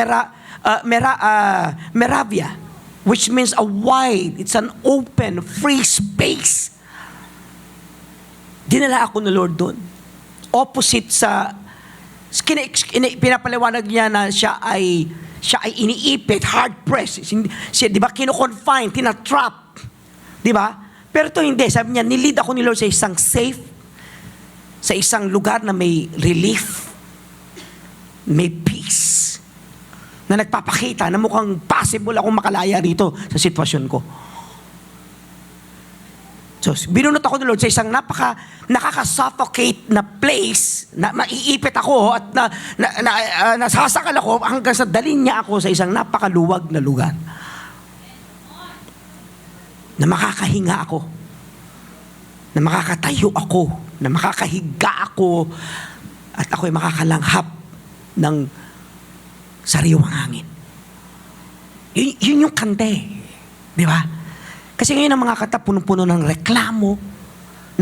meravia, which means a wide, it's an open, free space. Dinala ako ng Lord doon. Opposite sa, pinapaliwanag niya na siya ay iniipit, hard-pressed. Siya, di ba, kino-confine, tina-trap. Di ba? Pero ito hindi. Sabi niya, nilid ako ni Lord sa isang safe, sa isang lugar na may relief, may peace. na nagpapakita na mukhang possible akong makalaya rito sa sitwasyon ko. So, binunot ako ng Lord sa isang nakaka-suffocate na place na maiipit ako at nasasakal ako hanggang sa dalhin niya ako sa isang napakaluwag na lugar. Na makakahinga ako. Na makakatayo ako. Na makakahiga ako. At ako'y makakalanghap ng sariwang hangin. Yun yung kante. Di ba? Kasi ngayon ang mga kanta punong-puno ng reklamo,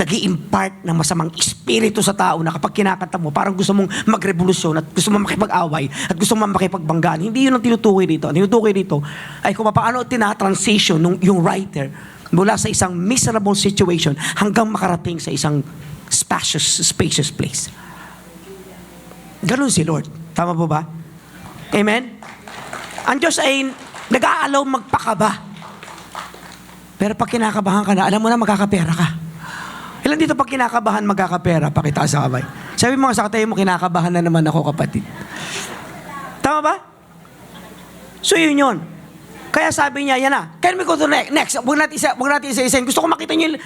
nag-i-impart ng masamang espiritu sa tao na kapag kinakanta mo, parang gusto mong magrevolusyon at gusto mong makipag-away at gusto mong makipagbanggaan. Hindi yun ang tinutukoy dito. Ang tinutukoy dito ay kung paano tinatransition yung writer mula sa isang miserable situation hanggang makarating sa isang spacious place. Ganun si Lord. Tama po ba? Amen? Ang Diyos ay nag-aalaw magpakaba. Pero pag kinakabahan ka na, alam mo na magkakapera ka. Ilan dito pag kinakabahan magkakapera? Pakita sa kamay. Sabi mo sa katayo mo, kinakabahan na naman ako, kapatid. Tama ba? So yun yun. Kaya sabi niya, yan na. Can we go to next? Huwag natin isa-isahin. Gusto ko makita niyo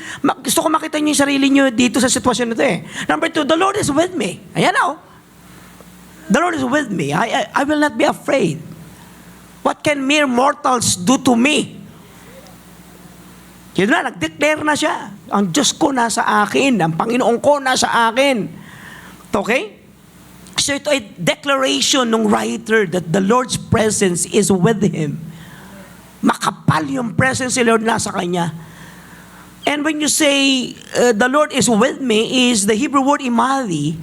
yung sarili niyo dito sa sitwasyon nito eh. Number 2, the Lord is with me. Ayan na oh. The Lord is with me. I will not be afraid. What can mere mortals do to me? Yun na, nag-declare na siya. Ang Diyos ko nasa akin. Ang Panginoon ko nasa akin. Okay? So ito ay declaration ng writer that the Lord's presence is with him. Makapal yung presence ni Lord nasa kanya. And when you say, the Lord is with me, is the Hebrew word imadi,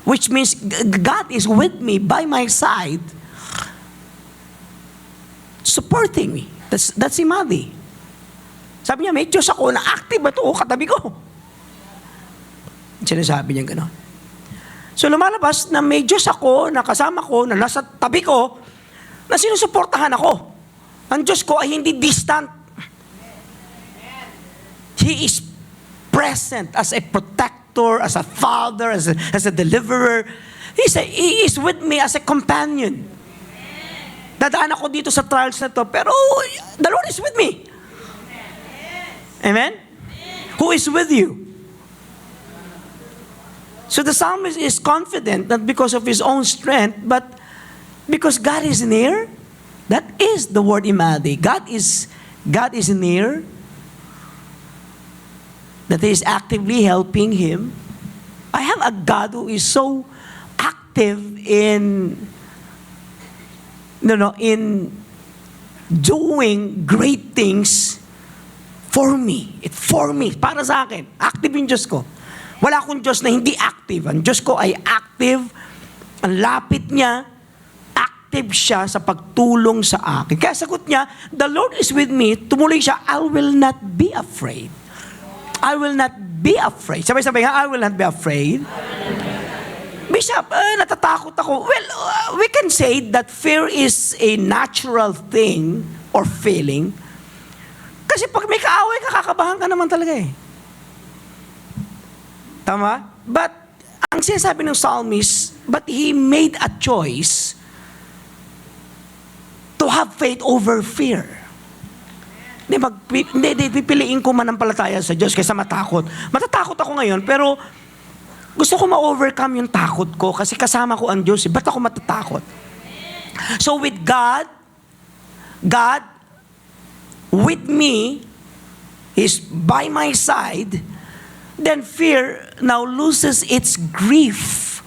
which means God is with me, by my side, supporting me. That's imadi. Sabi niya, may Diyos ako na active ba ito? Katabi ko. Sinasabi niya gano'n. So lumalabas na may Diyos ako, na kasama ko, na nasa tabi ko, na sinusuportahan ako. Ang Diyos ko ay hindi distant. He is present as a protector, as a father, as a deliverer. He is with me as a companion. Dadaan ako dito sa trials na to, pero the Lord is with me. Amen? Who is with you? So the psalmist is confident not because of his own strength, but because God is near. That is the word imadi. God is near. That He is actively helping him. I have a God who is so active in doing great things for me. Para sa akin. Active yung Diyos ko. Wala akong Diyos na hindi active. Ang Diyos ko ay active. Ang lapit niya. Active siya sa pagtulong sa akin. Kaya sagot niya, the Lord is with me. Tumuloy siya, I will not be afraid. I will not be afraid. Sabay-sabay nga, I will not be afraid. Bishop, natatakot ako. Well, we can say that fear is a natural thing or feeling. Kasi pag may kaaway ka, kakabahan ka naman talaga eh. Tama? But, ang sinasabi ng psalmist, but he made a choice to have faith over fear. Hindi, pipiliin ko manampalataya sa Diyos kaysa matakot. Matatakot ako ngayon, pero gusto ko ma-overcome yung takot ko kasi kasama ko ang Diyos. Ba't ako matatakot? So with God with me, is by my side, then fear now loses its grief.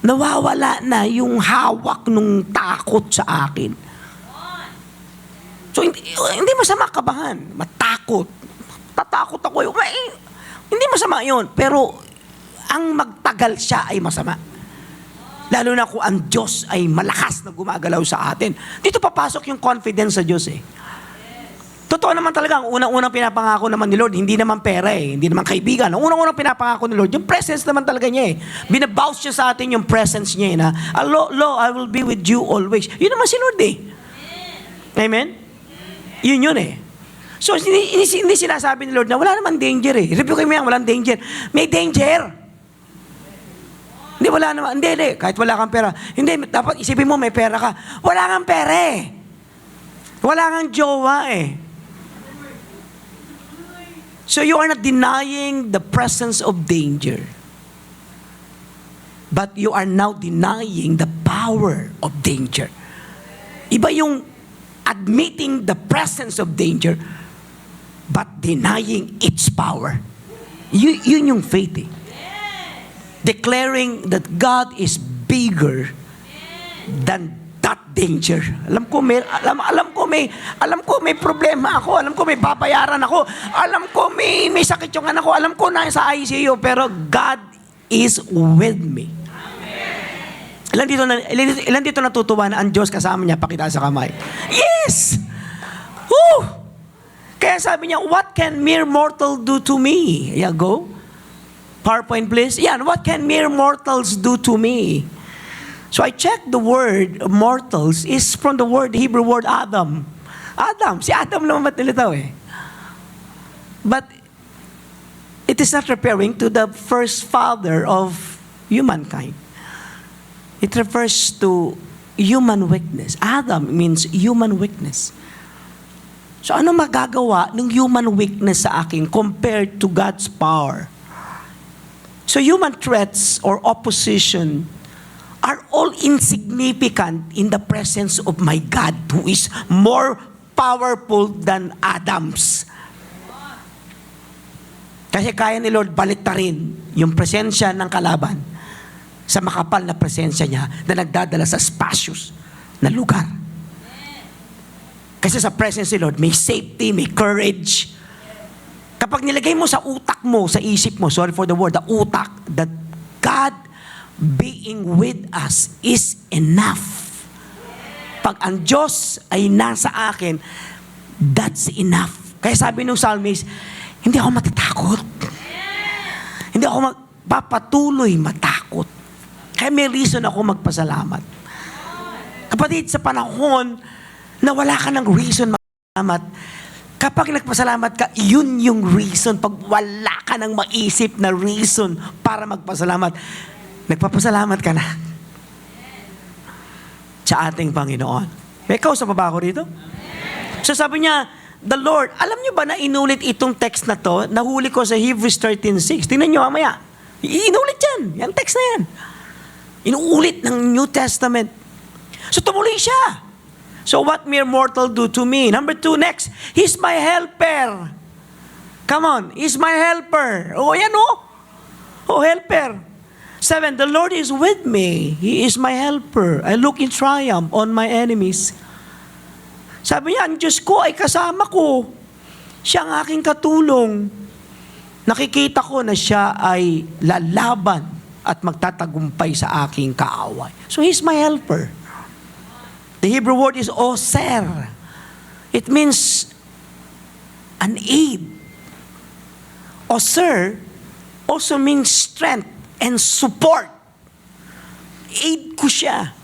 Nawawala na yung hawak nung takot sa akin. So hindi masama kabahan, matakot. Tatakot ako. Hindi masama yun, pero ang magtagal siya ay masama. Lalo na kung ang Diyos ay malakas na gumagalaw sa atin. Dito papasok yung confidence sa Diyos eh. Totoo naman talaga, ang unang-unang pinapangako naman ni Lord, hindi naman pera eh, hindi naman kaibigan. Ang unang-unang pinapangako ni Lord, yung presence naman talaga niya eh. Binabounce niya sa atin yung presence niya eh, na, Lo, I will be with you always. Yun naman si Lord eh. Amen? Yun eh. So, hindi sinasabi ni Lord na wala naman danger eh. Rebuke mo yan, walang danger. May danger. Hindi, wala naman. Hindi. Kahit wala kang pera. Hindi, dapat isipin mo may pera ka. Wala kang pera eh. Wala kang jowa eh. So you are not denying the presence of danger. But you are now denying the power of danger. Iba yung admitting the presence of danger, but denying its power. Yun yung faith eh. Declaring that God is bigger than that danger. Alam ko may problema ako. Alam ko may babayaran ako. Alam ko may sakit yung anak ko. Alam ko na sa ICU, pero God is with me. Ilan dito natutuwa na ang Diyos kasama niya, pakita sa kamay? Yes! Woo! Kaya sabi niya, what can mere mortal do to me? Yeah, go. PowerPoint please. Yan, what can mere mortals do to me? So I checked the word mortals is from the Hebrew word Adam. Adam. Si Adam naman nilitaw eh. But it is not referring to the first father of humankind. It refers to human weakness. Adam means human weakness. So ano magagawa ng human weakness sa akin compared to God's power? So human threats or opposition are all insignificant in the presence of my God who is more powerful than Adam's. Kasi kaya ni Lord baliktarin yung presensya ng kalaban sa makapal na presensya niya na nagdadala sa spacious na lugar. Kasi sa presence ni Lord, may safety, may courage. Kapag nilagay mo sa utak mo, sa isip mo, sorry for the word, the utak, that God being with us is enough. Pag ang Diyos ay nasa akin, that's enough. Kaya sabi ng psalmist, hindi ako matatakot. Hindi ako magpapatuloy matakot. Kaya may reason ako magpasalamat. Kapatid, sa panahon na wala ka ng reason magpasalamat, kapag nagpasalamat ka, yun yung reason. Pag wala ka ng maisip na reason para magpasalamat, nagpapasalamat ka na sa ating Panginoon. May kausap pa ba ako rito? So sabi niya, the Lord, alam niyo ba na inulit itong text na to? Nahuli ko sa Hebrews 13:6. Tingnan niyo mamaya. Inulit yan. Yung text na yan. Inuulit ng New Testament. So tumuloy siya. So what mere mortal do to me? Number 2, next. He's my helper. Come on. He's my helper. Oh, yan oh. Oh, helper. 7, the Lord is with me. He is my helper. I look in triumph on my enemies. Sabi niya, ang Diyos ko ay kasama ko. Siya ang aking katulong. Nakikita ko na siya ay lalaban at magtatagumpay sa aking kaaway. So He's my helper. The Hebrew word is oser. It means an aid. Oser also means strength and support. Aid ko siya.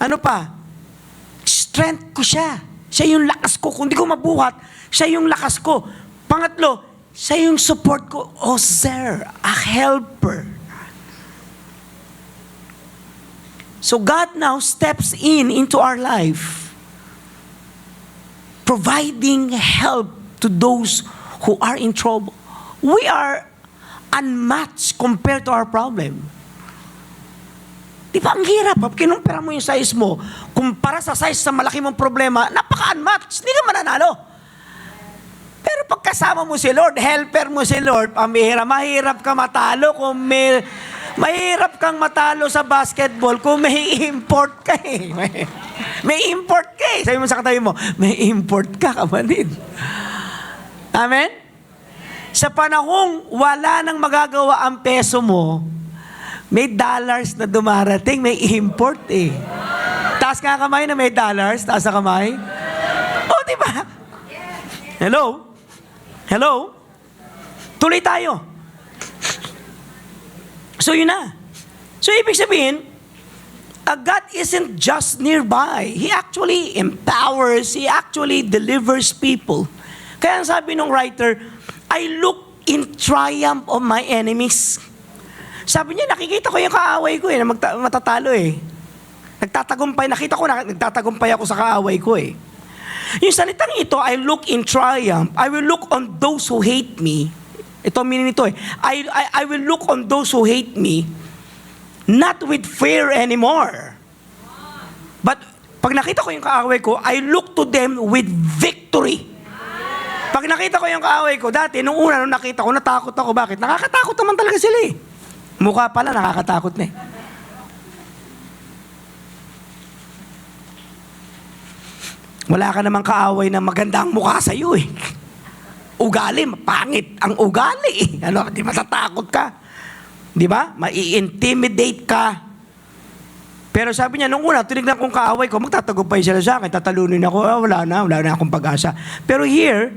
Ano pa? Strength ko siya. Siya yung lakas ko. Kung di ko mabuhat, siya yung lakas ko. Pangatlo, siya yung support ko. Oser, a helper. So God now steps into our life, providing help to those who are in trouble. We are unmatched compared to our problem. Di ba ang hirap? Pag kinumpara mo yung size mo, kumpara sa size sa malaki mong problema, napaka-unmatched. Hindi ka mananalo. Pero pag kasama mo si Lord, helper mo si Lord, mahirap ka matalo kung mahirap kang matalo sa basketball kung may import ka eh. May import ka eh. Sabi mo sa katabi mo, may import ka, kapatid. Amen? Sa panahong wala nang magagawa ang peso mo, may dollars na dumarating, may import eh. Taas ka kamay na may dollars, taas na kamay. O, diba? Hello? Hello? Tuloy tayo. So yun na. So ibig sabihin, God isn't just nearby. He actually empowers, He actually delivers people. Kaya ang sabi ng writer, I look in triumph of my enemies. Sabi niya, nakikita ko yung kaaway ko na matatalo Nagtatagumpay, nakita ko na nagtatagumpay ako sa kaaway ko Yung salitang ito, I look in triumph. I will look on those who hate me. Ito meaning nito I will look on those who hate me, not with fear anymore. But pag nakita ko yung kaaway ko, I look to them with victory. Pag nakita ko yung kaaway ko, dati, nung nakita ko, natakot ako. Bakit? Nakakatakot naman talaga sila Mukha pala, nakakatakot na Wala ka namang kaaway na maganda ang mukha sa'yo Ugali, pangit ang ugali Di matatakot ka. Di ba? Mai-intimidate ka. Pero sabi niya, nung una, tinignan kong kaaway ko, magtatagumpay sila sa akin, tatalunin ako, wala na akong pag-asa. Pero here,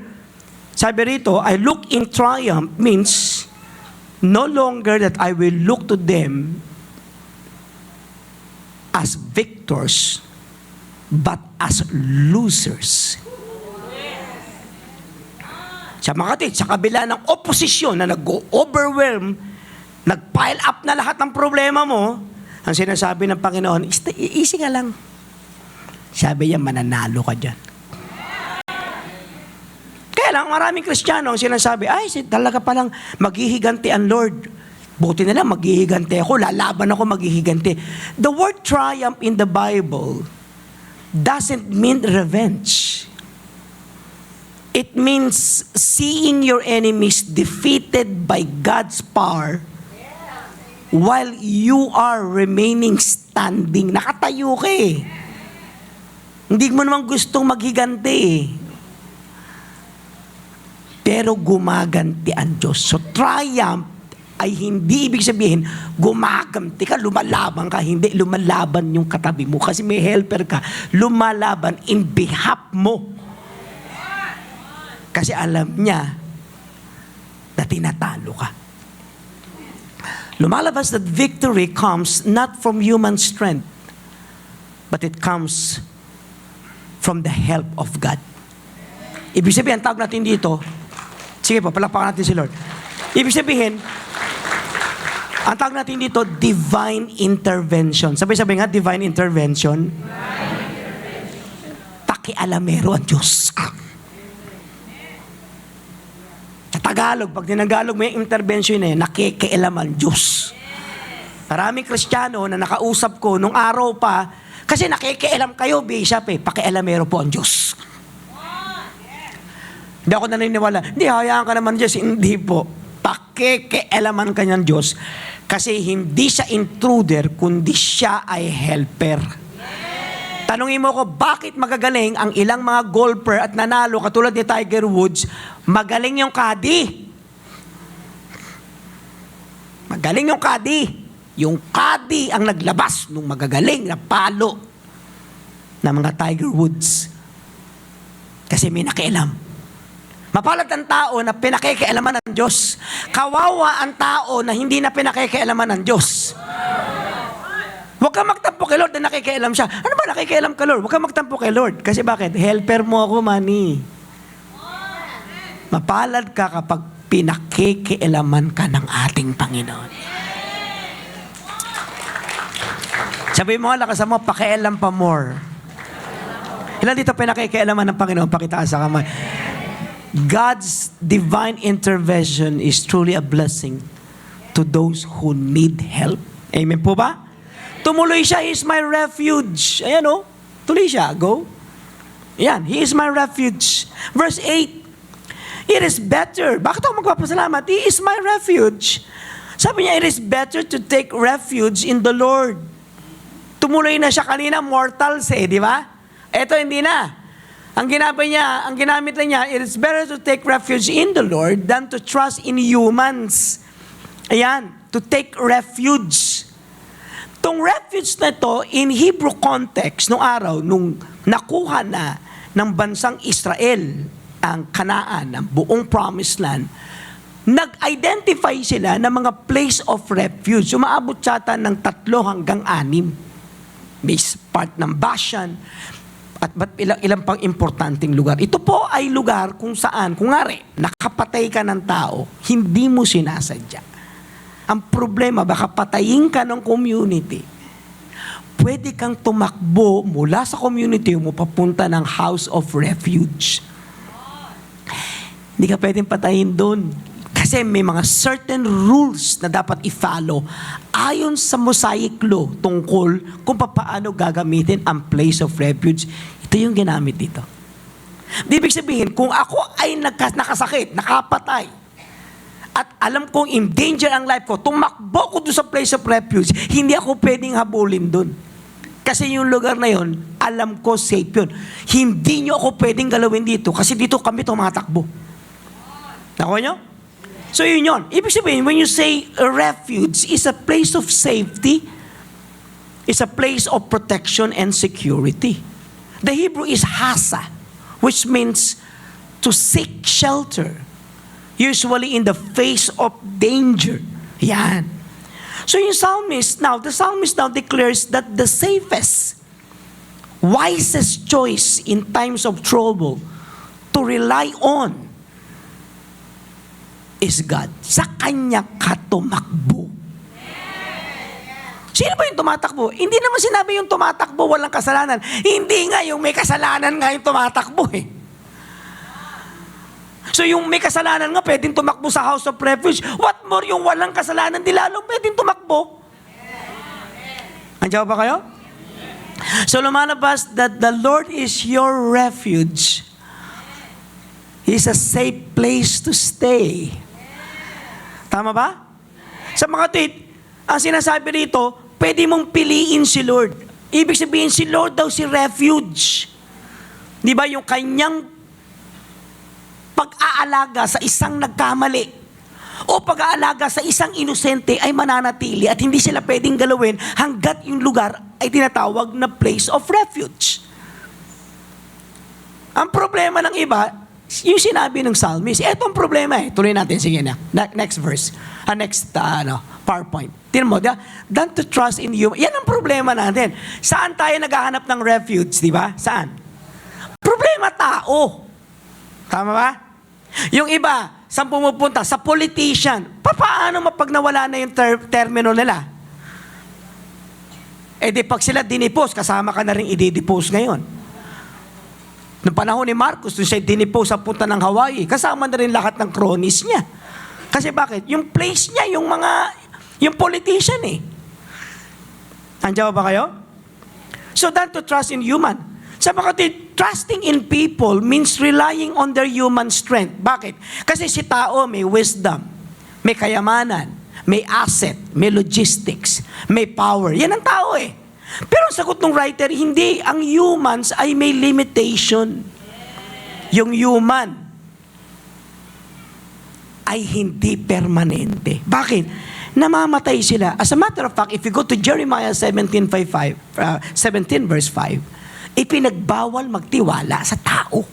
sabi rito, I look in triumph means no longer that I will look to them as victors, but as losers. Sa mga sa kabila ng oposisyon na nag-overwhelm, nag-pile up na lahat ng problema mo, ang sinasabi ng Panginoon, easy ka lang. Sabi niya, mananalo ka dyan. Kaya lang, maraming Kristiyano ang sinasabi, talaga palang maghihiganti ang Lord. Buti na lang, maghihiganti ako, lalaban ako, maghihiganti. The word triumph in the Bible doesn't mean revenge. It means seeing your enemies defeated by God's power while you are remaining standing. Nakatayo ka Hindi mo naman gustong maghiganti Pero gumaganti ang Diyos. So triumph ay hindi ibig sabihin, gumaganti ka, lumalaban ka. Hindi, lumalaban yung katabi mo. Kasi may helper ka. Lumalaban in behalf mo. Kasi alam niya na tinatalo ka. Lumalabas that victory comes not from human strength, but it comes from the help of God. Ibig sabihin, ang tawag natin dito, sige po, palakpakan natin si Lord. Ibig sabihin, ang tawag natin dito, divine intervention. Sabi nga, divine intervention. Pakialamero ang Diyos. Sa Tagalog, pag tinagalog mo yung intervention nakikialam ang Diyos. Maraming Kristiyano na nakausap ko nung araw pa, kasi nakikialam kayo, Bishop pakialamero po ang Diyos. Hindi ako naniniwala. Hindi, hayaan ka naman Diyos. Hindi po. Pakikialaman ka niyang Diyos kasi hindi siya intruder, kundi siya ay helper. Tanungin mo ko, bakit magagaling ang ilang mga golfer at nanalo katulad ni Tiger Woods? Magaling yung caddy. Magaling yung caddy. Yung caddy ang naglabas nung magagaling na palo ng mga Tiger Woods. Kasi may nakialam. Mapalad ang tao na pinakikialaman ng Diyos. Kawawa ang tao na hindi na pinakikialaman ng Diyos. Huwag kang magtampo kay Lord na nakikialam siya. Ano ba nakikialam ka, Lord? Huwag kang magtampo kay Lord. Kasi bakit? Helper mo ako, Manny. Mapalad ka kapag pinakikialaman ka ng ating Panginoon. Sabi mo, lakas mo, pakialam pa more. Ilan dito pinakikialaman ng Panginoon? Pakitaas sa kamay. God's divine intervention is truly a blessing to those who need help. Amen po ba? Tumuloy siya, He is my refuge. Ayan tuloy siya, go. Ayan, He is my refuge. Verse 8, it is better. Bakit ako magpapasalamat? He is my refuge. Sabi niya, it is better to take refuge in the Lord. Tumuloy na siya kanina, mortals di ba? Ito hindi na. Ang ginamit lang niya, it is better to take refuge in the Lord than to trust in humans. Ayan, to take refuge. Tong refuge na to, in Hebrew context, nung araw, nung nakuha na ng bansang Israel, ang Kanaan, ang buong promised land, nag-identify sila ng mga place of refuge. Umaabot sata ng 3 hanggang 6. May part ng Bashan, at ilang pang importanteng lugar. Ito po ay lugar kung saan, kung ngari, nakapatay ka ng tao, hindi mo sinasadya. Ang problema, baka patayin ka ng community. Pwede kang tumakbo mula sa community mo papunta ng house of refuge. Hindi ka pwedeng patayin doon. Kasi may mga certain rules na dapat i-follow ayon sa Mosaic Law tungkol kung paano gagamitin ang place of refuge. Ito yung ginamit dito. Di ibig sabihin, kung ako ay nakasakit, nakapatay, at alam kong in danger ang life ko, tumakbo ko doon sa place of refuge, hindi ako pwedeng habulin doon. Kasi yung lugar na yon, alam ko safe yun. Hindi nyo ako pwedeng galawin dito kasi dito kami tumatakbo. Nakuha nyo? So yun yun. Ibig sabihin, when you say a refuge is a place of safety, is a place of protection and security. The Hebrew is hasa, which means to seek shelter, usually in the face of danger. Yan. So yung the psalmist now declares that the safest, wisest choice in times of trouble to rely on is God. Sa Kanya ka tumakbo. Sino ba yung tumatakbo? Hindi naman sinabi yung tumatakbo walang kasalanan. Hindi nga yung may kasalanan nga yung tumatakbo eh. So yung may kasalanan nga pwedeng tumakbo sa house of refuge. What more yung walang kasalanan, di lalo pwedeng tumakbo. Andiyan ba kayo? So lumalabas that the Lord is your refuge. He's a safe place to stay. Tama ba? Sa mga tweet, ang sinasabi rito, pwede mong piliin si Lord. Ibig sabihin, si Lord daw si refuge. Di ba yung kanyang pag-aalaga sa isang nagkamali o pag-aalaga sa isang inosente ay mananatili at hindi sila pwedeng galawin hanggat yung lugar ay tinatawag na place of refuge. Ang problema ng iba, yung sinabi ng psalmist, eto ang problema eh. Tuloy natin, sige na. Next verse. Next PowerPoint. Tignan mo, than to trust in you. Yan ang problema natin. Saan tayo naghahanap ng refuge, di ba? Saan? Problema tao. Tama ba? Yung iba, saan pumupunta? Sa politician. Paano mapag nawala na yung termino nila? Eh di pag sila dinipos, kasama ka na rin i-depose ngayon. Noong panahon ni Marcos, doon siya dinipose sa punta ng Hawaii, kasama na rin lahat ng cronies niya. Kasi bakit? Yung place niya, yung politician eh. Andiyan ba kayo? So than to trust in human. Sa mga trusting in people means relying on their human strength. Bakit? Kasi si tao may wisdom, may kayamanan, may asset, may logistics, may power. Yan ang tao eh. Pero ang sagot ng writer, hindi. Ang humans ay may limitation. Yung human ay hindi permanente. Bakit? Namamatay sila. As a matter of fact, if you go to Jeremiah 17 verse 5, ipinagbawal magtiwala sa tao.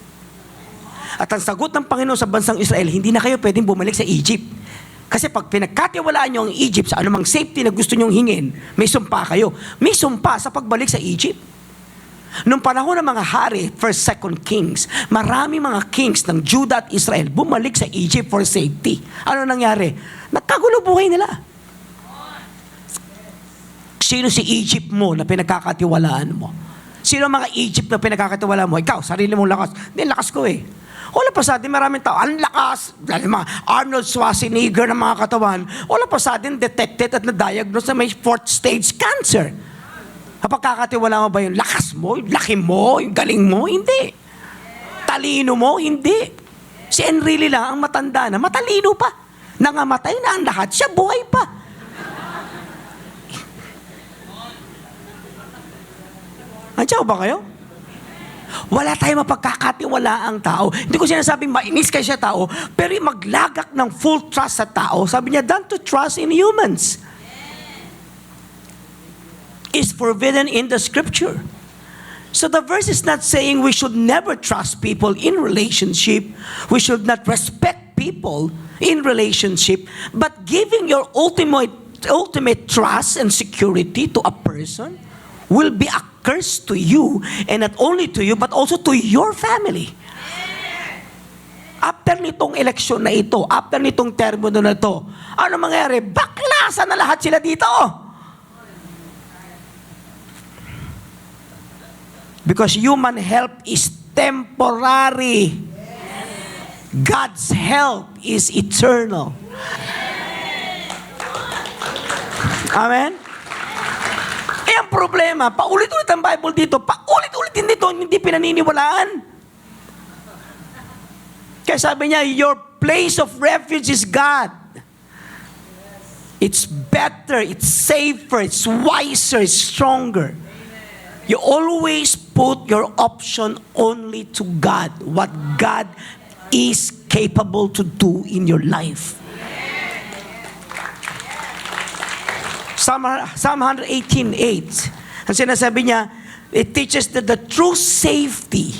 At ang sagot ng Panginoon sa bansang Israel, hindi na kayo pwedeng bumalik sa Egypt. Kasi pag pinagkatiwalaan nyo ang Egypt sa anumang safety na gusto nyong hingin, may sumpa kayo. May sumpa sa pagbalik sa Egypt. Noong panahon ng mga hari, 1st, 2nd Kings, marami mga kings ng Judah at Israel bumalik sa Egypt for safety. Ano nangyari? Nagkagulo buhay nila. Sino si Egypt mo na pinagkakatiwalaan mo? Sino ang mga Egypt na pinagkakatiwalaan mo? Ikaw, sarili mong lakas. Hindi, lakas ko eh. Wala pa sa atin, maraming tao, ang lakas, mga Arnold Schwarzenegger ng mga katawan, wala pa sa atin detected at na-diagnose na may 4th stage cancer. Kapag kakatiwala mo ba yung lakas mo, yung laki mo, yung galing mo? Hindi. Talino mo? Hindi. Si Enrile lang ang matanda na, matalino pa. Nangamatay na ang lahat, siya buhay pa. Andiyan ba kayo? Wala tayong mapagkakatiwala ang tao. Hindi ko sinasabing mainis kayo sa tao, pero maglagak ng full trust sa tao, sabi niya, than to trust in humans is forbidden in the scripture. So the verse is not saying we should never trust people in relationship, we should not respect people in relationship, but giving your ultimate trust and security to a person will be a curse to you, and not only to you, but also to your family. After after nitong eleksyon na ito, after nitong termino na ito, ano mangyayari? Baklasan na lahat sila dito. Because human help is temporary. God's help is eternal. Amen? Eh, ang problema, paulit-ulit ang Bible dito, paulit-ulit din dito, hindi pinaniniwalaan. Kaya sabi niya, your place of refuge is God. It's better, it's safer, it's wiser, it's stronger. You always put your option only to God, what God is capable to do in your life. Psalm 118:8. Ang sinasabi niya, it teaches that the true safety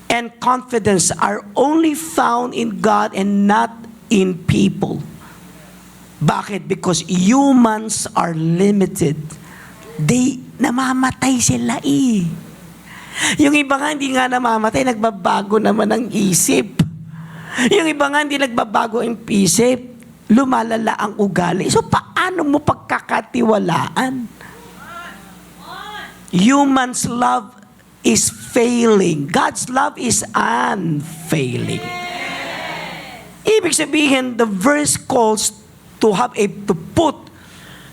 and confidence are only found in God and not in people. Bakit? Because humans are limited. Namamatay sila eh. Yung iba nga hindi nga namamatay, nagbabago naman ang isip. Yung iba nga hindi nagbabago ang isip, lumalala ang ugali. So paano mo pagkakatiwalaan? Humans' love is failing. God's love is unfailing. Ibig sabihin, the verse calls to put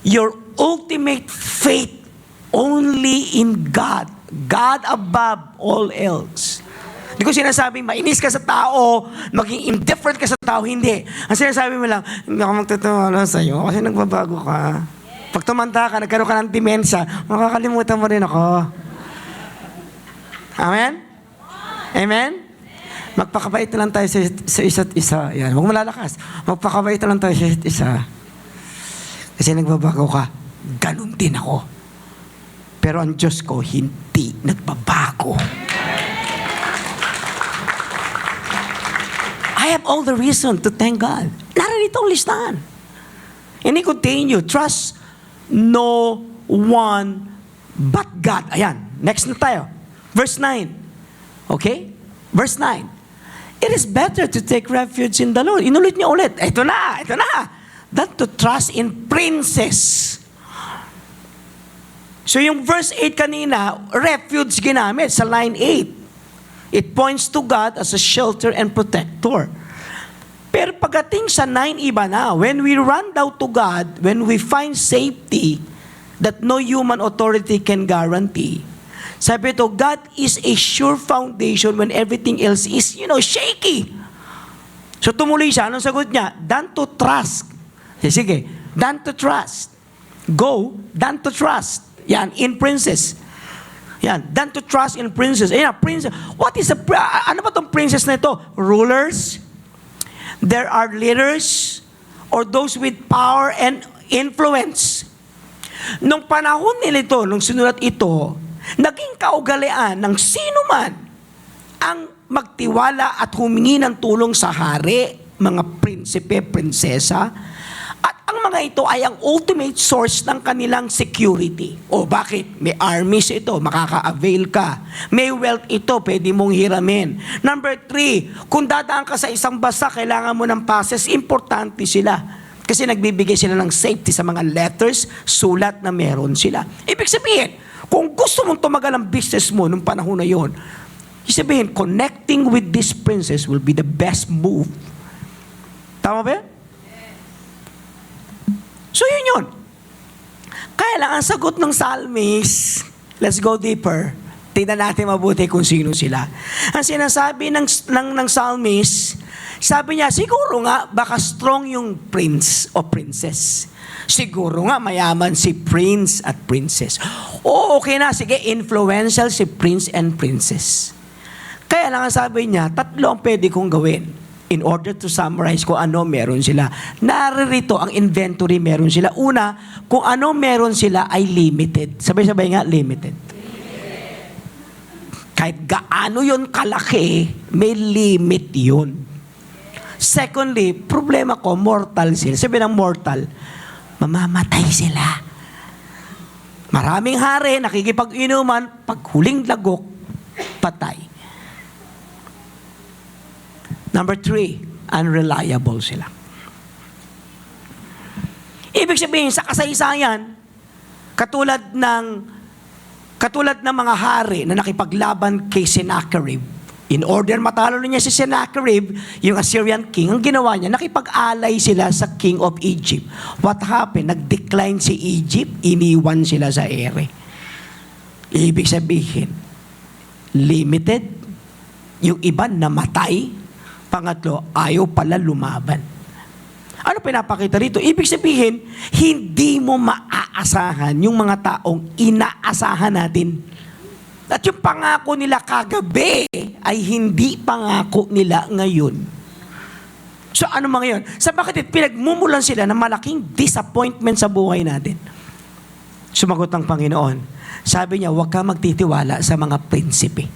your ultimate faith only in God. God above all else. Hindi ko sinasabing mainis ka sa tao, maging indifferent ka sa tao, hindi. Ang sinasabi mo lang, hindi ako magtatawa sa'yo kasi nagbabago ka. Pag tumanda ka, nagkaroon ka ng demensya, makakalimutan mo rin ako. Amen? Amen? Magpakabait na lang tayo sa isa't isa. Yan, huwag malalakas. Magpakabait na lang tayo sa isa't isa. Kasi nagbabago ka, ganun din ako. Pero ang Diyos ko, hindi nagbabago. I have all the reason to thank God. Naririto ang listahan. And he continue, trust no one but God. Ayan, next na tayo. Verse 9. Okay? Verse 9. It is better to take refuge in the Lord. Inulit niya ulit. Ito na. Than to trust in princes. So yung verse 8 kanina, refuge ginamit sa line 8. It points to God as a shelter and protector. Pero pagdating sa 9 iba na, when we run down to God, when we find safety that no human authority can guarantee, sabi ito, God is a sure foundation when everything else is, shaky. So tumuloy siya, anong sagot niya? Than to trust. Sige, than to trust. Go, than to trust. Yan, in princes. Yan, than to trust in princes. Ayan, princes. What is ano ba itong princes na ito? Rulers? There are leaders or those with power and influence. Nung panahon nila ito, nung sinulat ito, naging kaugalian ng sino man ang magtiwala at humingi ng tulong sa hari, mga prinsipe, prinsesa, at ang mga ito ay ang ultimate source ng kanilang security. O bakit? May armies ito, makaka-avail ka. May wealth ito, pwede mong hiramin. Number 3, kung dadaan ka sa isang basa, kailangan mo ng passes, importante sila. Kasi nagbibigay sila ng safety sa mga letters, sulat na meron sila. Ibig sabihin, kung gusto mong tumagal ang business mo nung panahon na yon, sabihin, connecting with this princess will be the best move. Tama ba yan? So yun. Kaya lang, ang sagot ng psalmist, let's go deeper. Tingnan natin mabuti kung sino sila. Ang sinasabi ng psalmist, sabi niya, siguro nga, baka strong yung prince o princess. Siguro nga, mayaman si prince at princess. O okay na, sige, influential si prince and princess. Kaya lang, sabi niya, 3 ang pwede kong gawin. In order to summarize kung ano meron sila. Naririto ang inventory meron sila. Una, kung ano meron sila ay limited. Sabay-sabay nga, limited. Kahit gaano yun kalaki, may limit yun. Secondly, problema ko, mortal sila. Sabi ng mortal, mamamatay sila. Maraming hari, nakikipag-inuman, pag huling lagok, patay. Number 3, unreliable sila. Ibig sabihin, sa kasaysayan, katulad ng mga hari na nakipaglaban kay Sennacherib, in order matalo niya si Sennacherib, yung Assyrian king, ang ginawa niya, nakipag-alay sila sa king of Egypt. What happened? Nag-decline si Egypt, iniwan sila sa ere. Ibig sabihin, limited, yung iba namatay, pangatlo, ayaw pala lumaban. Ano pinapakita rito? Ibig sabihin, hindi mo maaasahan yung mga taong inaasahan natin. At yung pangako nila kagabi ay hindi pangako nila ngayon. So ano mga yun? Sa bakit pinagmumulan sila ng malaking disappointment sa buhay natin? Sumagot ang Panginoon. Sabi niya, huwag ka magtitiwala sa mga prinsipe.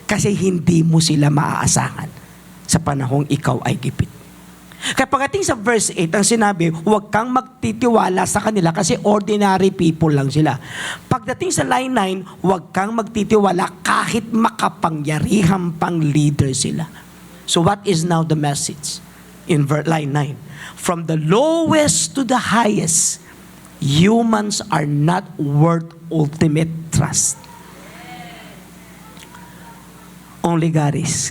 Kasi hindi mo sila maaasahan sa panahong ikaw ay gipit. Kaya pagdating sa verse 8, ang sinabi, huwag kang magtitiwala sa kanila kasi ordinary people lang sila. Pagdating sa line 9, huwag kang magtitiwala kahit makapangyarihan pang leader sila. So what is now the message in line 9? From the lowest to the highest, humans are not worth ultimate trust. Only God is.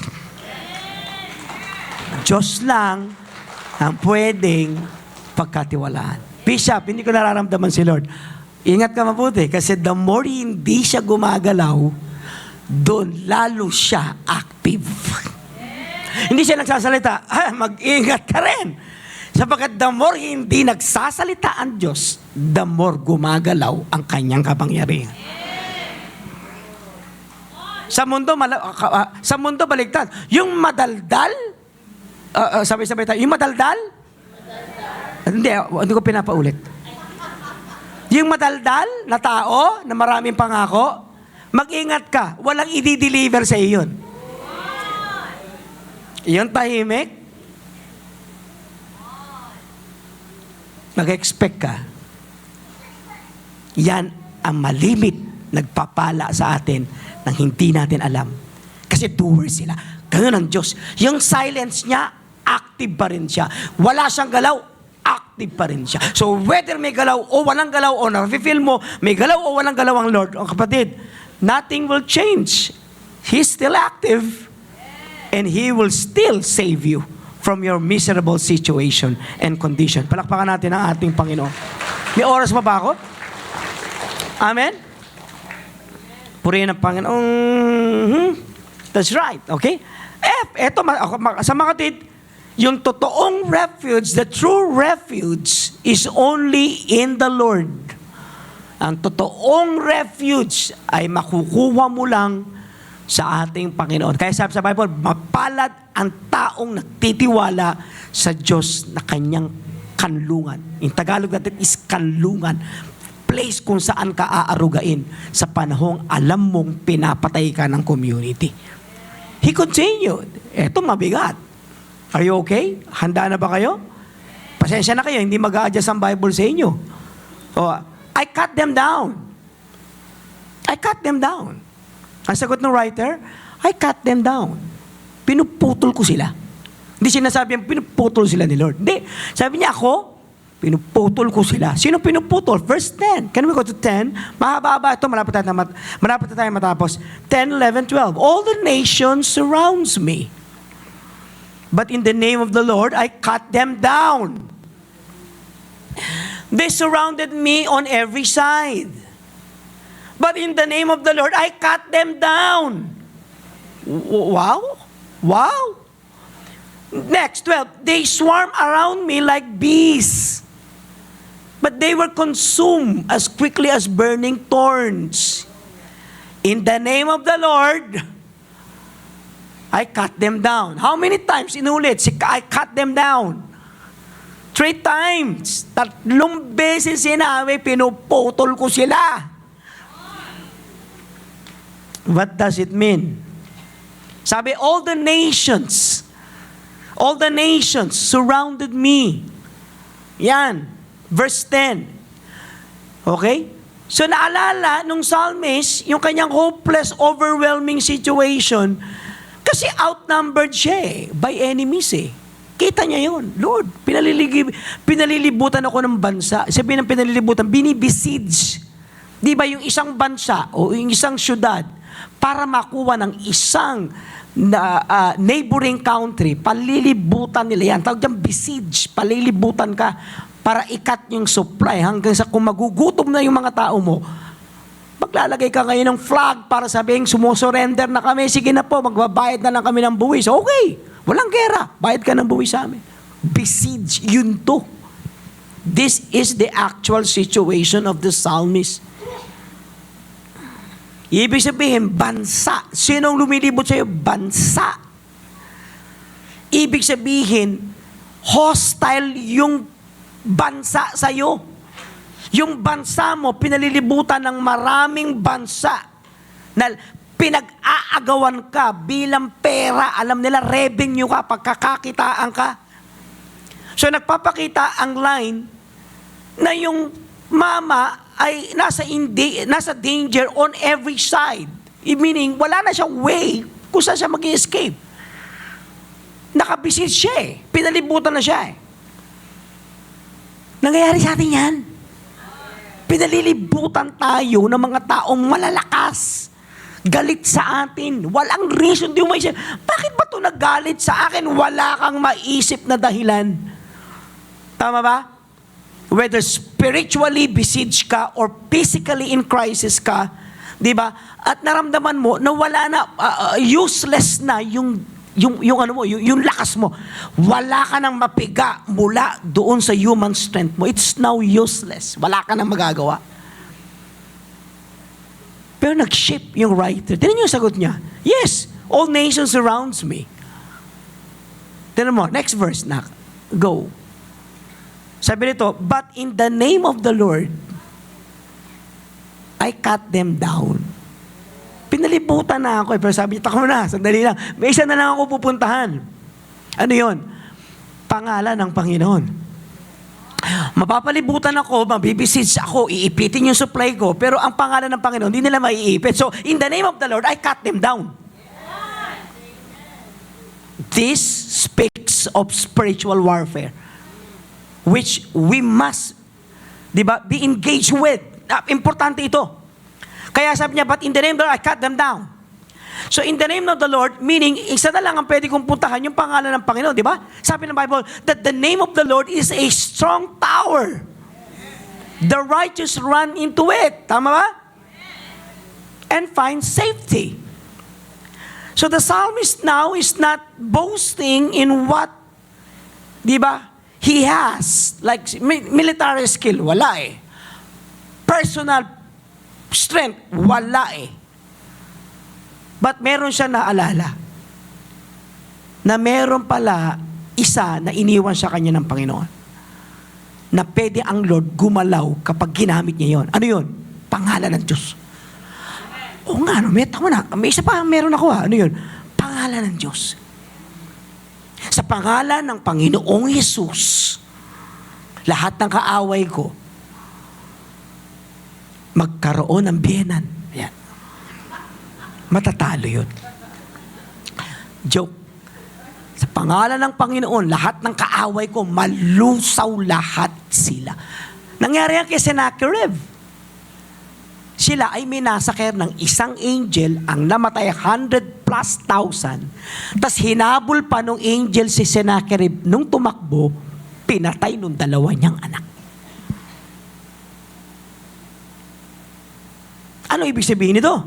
Diyos lang ang pwedeng pagkatiwalaan. Bishop, hindi ko nararamdaman si Lord. Ingat ka mabuti kasi the more hindi siya gumagalaw, doon lalo siya active. Hindi siya nagsasalita, mag-ingat ka rin. Sapagkat the more hindi nagsasalita ang Diyos, the more gumagalaw ang kanyang kapangyarihan. Sa mundo baligtad. Yung madaldal, sabay-sabay tayo. Yung madaldal? Hindi ko pinapaulit. Yung madaldal na tao, na maraming pangako, mag-ingat ka. Walang i-deliver sa iyo yun. Yung tahimik, mag-expect ka. Yan ang malimit nagpapala sa atin nang hindi natin alam. Kasi doers sila. Ganun ang Diyos. Yung silence niya, active pa rin siya. Wala siyang galaw, active pa rin siya. So whether may galaw o walang galaw o na-feel mo, may galaw o walang galaw ang Lord, o kapatid, nothing will change. He's still active and He will still save you from your miserable situation and condition. Palakpakan natin ang ating Panginoon. May oras pa ba ako? Amen? Purihin ang Panginoon. That's right. Okay? Eto, sa mga kapatid, yung totoong refuge, the true refuge is only in the Lord. Ang totoong refuge ay makukuha mo lang sa ating Panginoon. Kaya sabi sa Bible, mapalad ang taong nagtitiwala sa Diyos na kanyang kanlungan. In Tagalog natin is kanlungan. Place kung saan ka aarugain sa panahong alam mong pinapatay ka ng community. He continued. Eto mabigat. Are you okay? Handa na ba kayo? Pasensya na kayo, hindi mag-a-adjust ang Bible sa inyo. I cut them down. I cut them down. Ang sagot ng writer, I cut them down. Pinuputol ko sila. Hindi sinasabi pinuputol sila ni Lord. Hindi. Sabi niya ako, pinuputol ko sila. Sino pinuputol? Verse 10. Can we go to 10? Mahaba-haba ito. Malapit na tayo matapos. 10, 11, 12. All the nations surrounds me. But in the name of the Lord, I cut them down. They surrounded me on every side. But in the name of the Lord, I cut them down. Wow. Wow. Next, 12. They swarm around me like bees. But they were consumed as quickly as burning thorns. In the name of the Lord, I cut them down. How many times inulit? I cut them down. 3 times. 3 beses sinabi, pinuputol ko sila. What does it mean? Sabi, all the nations surrounded me. Yan. Verse 10. Okay? So naalala nung psalmist, yung kanyang hopeless, overwhelming situation, Kasi outnumbered siya by enemies Kita niya yun. Lord, pinalilibutan ako ng bansa. Sabi ng pinalilibutan, binibesiege. Di ba yung isang bansa o yung isang syudad para makuha ng isang neighboring country, palilibutan nila yan. Tawag dyan, besiege. Palilibutan ka para ikat yung supply hanggang sa kung magugutom na yung mga tao mo, maglalagay ka ngayon ng flag para sabihin, sumusurrender na kami. Sige na po, magbabayad na lang kami ng buwis. Okay. Walang gera. Bayad ka ng buwis sa amin. Besiege. Yun to. This is the actual situation of the psalmist. Ibig sabihin, bansa. Sinong lumilibot sa'yo? Bansa. Ibig sabihin, hostile yung bansa sa'yo. Yung bansa mo, pinalilibutan ng maraming bansa na pinag-aagawan ka bilang pera. Alam nila, revenue ka, pagkakakitaan ka. So, nagpapakita ang line na yung mama ay nasa danger on every side. Meaning, wala na siyang way kung saan siya mag-escape. Nakabisit siya Pinalibutan na siya Nangyayari sa atin yan. Pinalilibutan tayo ng mga taong malalakas. Galit sa atin. Walang reason. Di mo maisip, bakit ba ito nagalit sa akin? Wala kang maisip na dahilan. Tama ba? Whether spiritually besieged ka or physically in crisis ka, di ba? At naramdaman mo na wala na, useless na yung lakas mo. Wala ka nang mapiga mula doon sa human strength mo. It's now useless. Wala ka nang magagawa. Pero nag-shift yung writer. Tignan niyo yung sagot niya. Yes, all nations surrounds me. Tignan mo, next verse na. Go. Sabi nito, but in the name of the Lord, I cut them down. Pinalibutan na ako pero sabi niya, tako na, sandali lang. May isa na lang ako pupuntahan. Ano yon? Pangalan ng Panginoon. Mapapalibutan ako, mabibisits ako, iipitin yung supply ko, pero ang pangalan ng Panginoon, hindi nila maiipit. So, in the name of the Lord, I cut them down. This speaks of spiritual warfare, which we must, di ba, be engaged with. Importante ito. Kaya sabi niya, but in the name of the Lord, I cut them down. So in the name of the Lord, meaning, isa na lang ang pwede kong puntahan, yung pangalan ng Panginoon, di ba? Sabi ng Bible, that the name of the Lord is a strong tower. The righteous run into it. Tama ba? And find safety. So the psalmist now is not boasting in what, di ba, he has. Like military skill, wala Personal strength, wala But meron siya naalala na meron pala isa na iniwan sa kanya ng Panginoon na pwede ang Lord gumalaw kapag ginamit niya yon. Ano yon? Pangalan ng Diyos. Oo nga, may isa pa meron ako Ano yon? Pangalan ng Diyos. Sa pangalan ng Panginoong Hesus, lahat ng kaaway ko magkaroon ng biyenan. Yan. Matatalo yun. Joke. Sa pangalan ng Panginoon, lahat ng kaaway ko, malusaw lahat sila. Nangyari yan kay Sennacherib. Sila ay minasakir ng isang angel, ang namatay 100,000+. Tas hinabol pa nung angel si Sennacherib. Nung tumakbo, pinatay nung dalawa niyang anak. Ano ibig sabihin nito?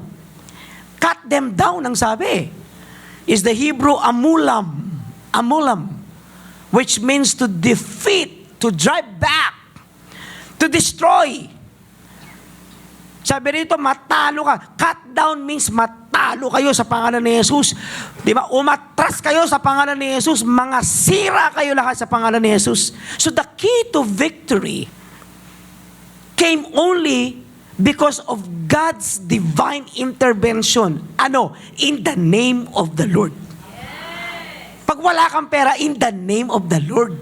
Cut them down, ang sabi. Is the Hebrew amulam. Amulam. Which means to defeat, to drive back, to destroy. Sabi rito, matalo ka. Cut down means matalo kayo sa pangalan ni Jesus. Di ba? Umatras kayo sa pangalan ni Jesus. Mga sira kayo lahat sa pangalan ni Jesus. So the key to victory came only because of God's divine intervention. Ano? In the name of the Lord. Pag wala kang pera, in the name of the Lord.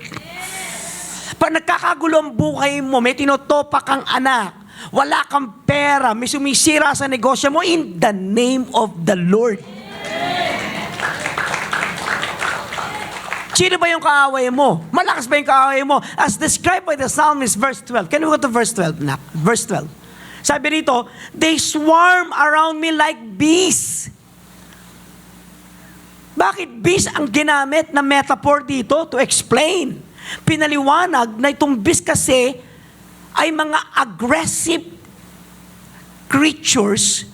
Pag nagkakagulo ang buhay mo, may tinotopak kang anak, wala kang pera, may sumisira sa negosyo mo, in the name of the Lord. Sino ba yung kaaway mo? Malakas ba yung kaaway mo? As described by the psalmist, verse 12. Can we go to verse 12? Verse 12. Sabi rito, they swarm around me like bees. Bakit bees ang ginamit na metaphor dito to explain? Pinaliwanag na itong bees kasi ay mga aggressive creatures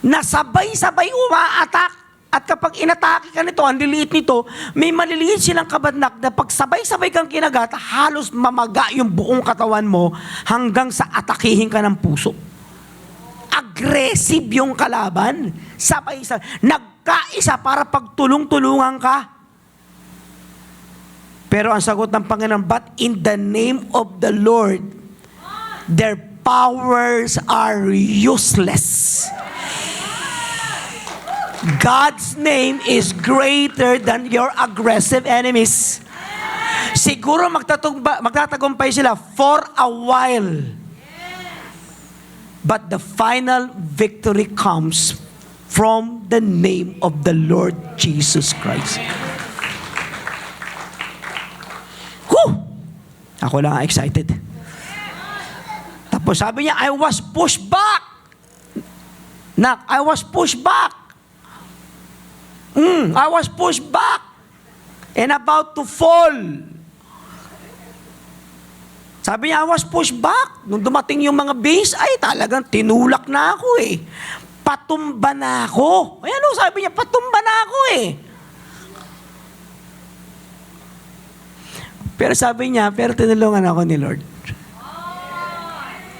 na sabay-sabay umaatak. At kapag inatake ka nito, ang liliit nito, may maliliit silang kabadnak na pag sabay-sabay kang kinagat, halos mamaga yung buong katawan mo hanggang sa atakihin ka ng puso. Aggressive yung kalaban. Sabay-sabay. Nagkaisa para pagtulong-tulungan ka. Pero ang sagot ng Panginoon, but in the name of the Lord, their powers are useless. God's name is greater than your aggressive enemies. Siguro magtatagumpay sila for a while. But the final victory comes from the name of the Lord Jesus Christ. Whew! Ako lang excited. Tapos sabi niya, I was pushed back. I was pushed back. I was pushed back and about to fall. Sabi niya, I was pushed back. Nung dumating yung mga bees, ay talagang tinulak na ako eh. Patumba na ako. Ayan o, sabi niya, patumba na ako eh. Pero sabi niya, pero tinulungan ako ni Lord.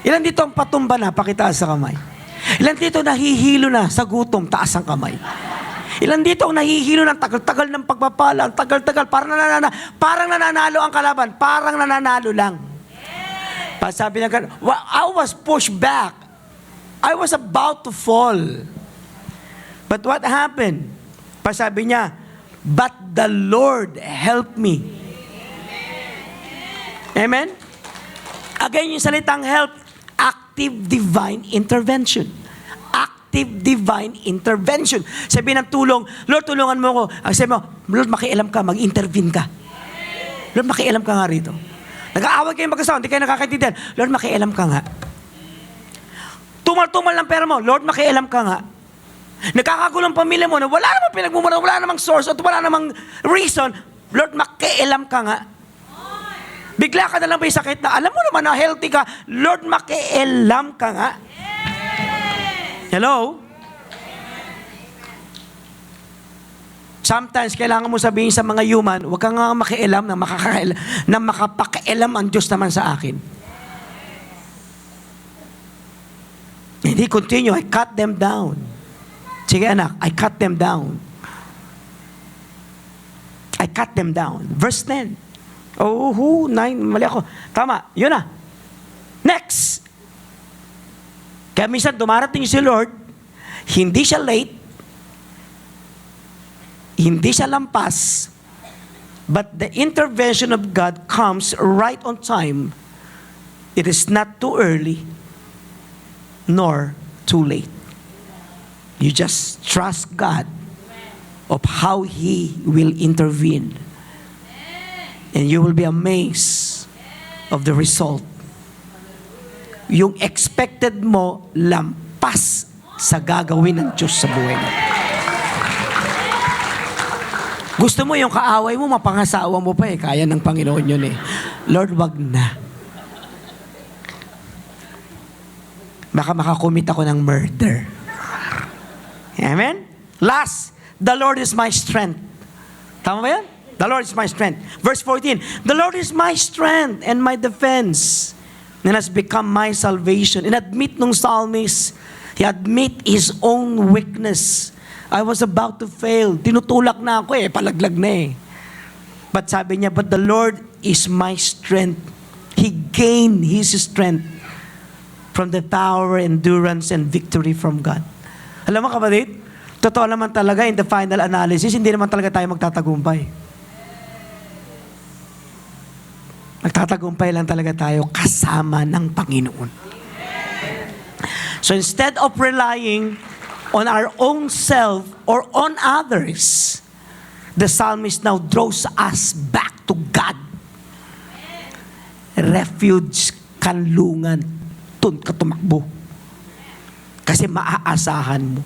Ilan dito ang patumba na, pakitaas sa kamay. Ilan dito nahihilo na sa gutom, taas ang kamay. Ilan dito ang nahihilo ng tagal-tagal ng pagpapala, ang tagal-tagal, parang nananalo ang kalaban, parang nananalo lang. Sabi niya, I was pushed back. I was about to fall. But what happened? Sabi niya, but the Lord helped me. Amen? Again, yung salitang help, active divine intervention. Active divine intervention. Sabi ng tulong, Lord, tulungan mo ako. Ang sabi mo, Lord, makialam ka, mag-intervene ka. Lord, makialam ka nga rito. Nag-aaway kayo mag-asawa, hindi kayo nakakaintindihan. Lord, makialam ka nga. Tumal-tumal ng pera mo, Lord, makialam ka nga. Nagkakagulong pamilya mo na wala namang pinagmumura, wala namang source, at wala namang reason, Lord, makialam ka nga. Bigla ka na lang may sakit na, alam mo naman na healthy ka, Lord, makialam ka nga. Hello? Sometimes, kailangan mo sabihin sa mga human, huwag kang nga makialam na makapakialam ang Diyos naman sa akin. Hindi continue, I cut them down. Sige anak, I cut them down. I cut them down. Verse 10. 9, mali ako. Tama, yun na. Next. Kaya minsan dumarating si Lord, hindi siya late, hindi siya lampas, but the intervention of God comes right on time. It is not too early, nor too late. You just trust God of how He will intervene. And you will be amazed of the result. Yung expected mo, lampas sa gagawin ng Diyos sa buhay mo. Gusto mo yung kaaway mo, mapangasawa mo pa eh. Kaya ng Panginoon yun eh. Lord, wag na. Baka makakumit ako ng murder. Amen? Last, the Lord is my strength. Tama ba yan? The Lord is my strength. Verse 14, the Lord is my strength and my defense, and has become my salvation. In-admit nung psalmist, he admit his own weakness. I was about to fail. Tinutulak na ako eh, palaglag na eh. But sabi niya, but the Lord is my strength. He gained his strength from the power, endurance, and victory from God. Alam mo kapatid, totoo naman talaga in the final analysis, hindi naman talaga tayo magtatagumpay. Magtatagumpay lang talaga tayo kasama ng Panginoon. So instead of relying on our own self or on others, the psalmist now draws us back to God. Refuge, kanlungan, tun ka tumakbo. Kasi maaasahan mo.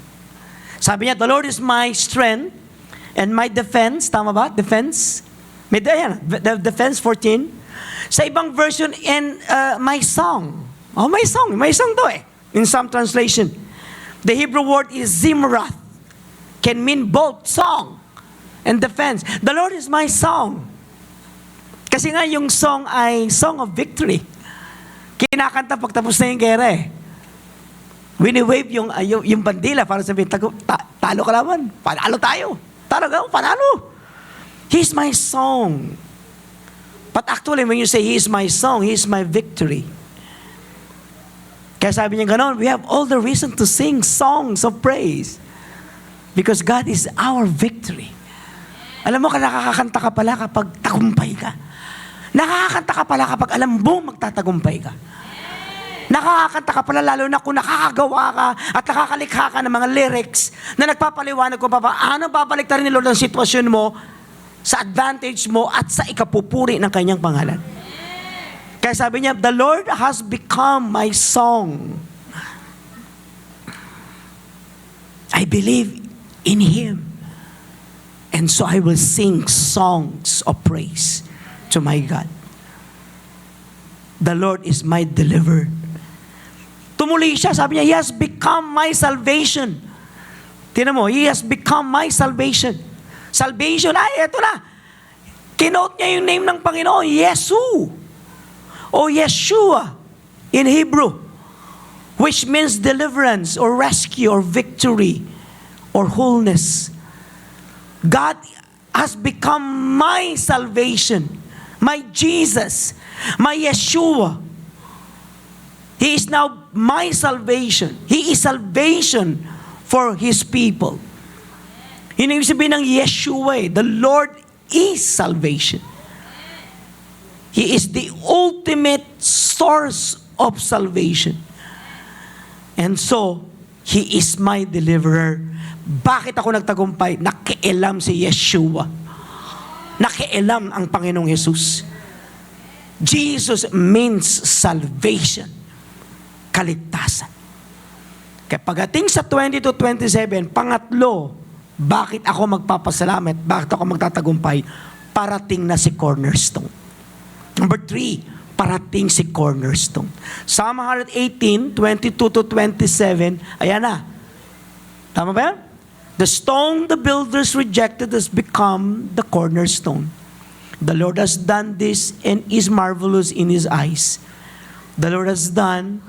Sabi niya, the Lord is my strength and my defense. Tama ba? Defense? May defense 14. Sa ibang version, and my song. Oh, my song. May song to eh. In some translation. The Hebrew word is zimrath. Can mean both song and defense. The Lord is my song. Kasi nga yung song ay song of victory. Kinakanta pagtapos na yung gera eh. Wini-wave yung bandila para sabihin, talo ka naman. Panalo tayo. Panalo. He's my song. But actually, when you say He is my song, He is my victory. Kaya sabi niya gano'n, we have all the reason to sing songs of praise. Because God is our victory. Alam mo, nakakakanta ka pala kapag tagumpay ka. Nakakakanta ka pala kapag alam mo magtatagumpay ka. Nakakakanta ka pala lalo na kung nakakagawa ka at nakakalikha ka ng mga lyrics na nagpapaliwanag kung paano babaliktarin ni Lord ang sitwasyon mo sa advantage mo at sa ikapupuri ng kanyang pangalan. Kaya sabi niya, the Lord has become my song. I believe in Him. And so I will sing songs of praise to my God. The Lord is my deliverer. Tumuli siya, sabi niya, He has become my salvation. Tingnan mo, He has become my salvation. Salvation, eto na. Kinote niya yung name ng Panginoon, Yesu. O Yeshua in Hebrew, which means deliverance or rescue or victory or wholeness. God has become my salvation, my Jesus, my Yeshua. He is now my salvation. He is salvation for His people. Yun ang ibig sabihin ng Yeshua, the Lord is salvation. He is the ultimate source of salvation. And so, He is my deliverer. Bakit ako nagtagumpay? Nakialam si Yeshua. Nakialam ang Panginoong Jesus. Jesus means salvation. Kaligtasan. Kaya pagdating sa 20-27, pangatlo, bakit ako magpapasalamat? Bakit ako magtatagumpay? Parating na si Cornerstone. Number 3, parating si Cornerstone. Psalm 118, 22-27, ayan na. Tama ba yan? The stone the builders rejected has become the cornerstone. The Lord has done this and is marvelous in His eyes. The Lord has done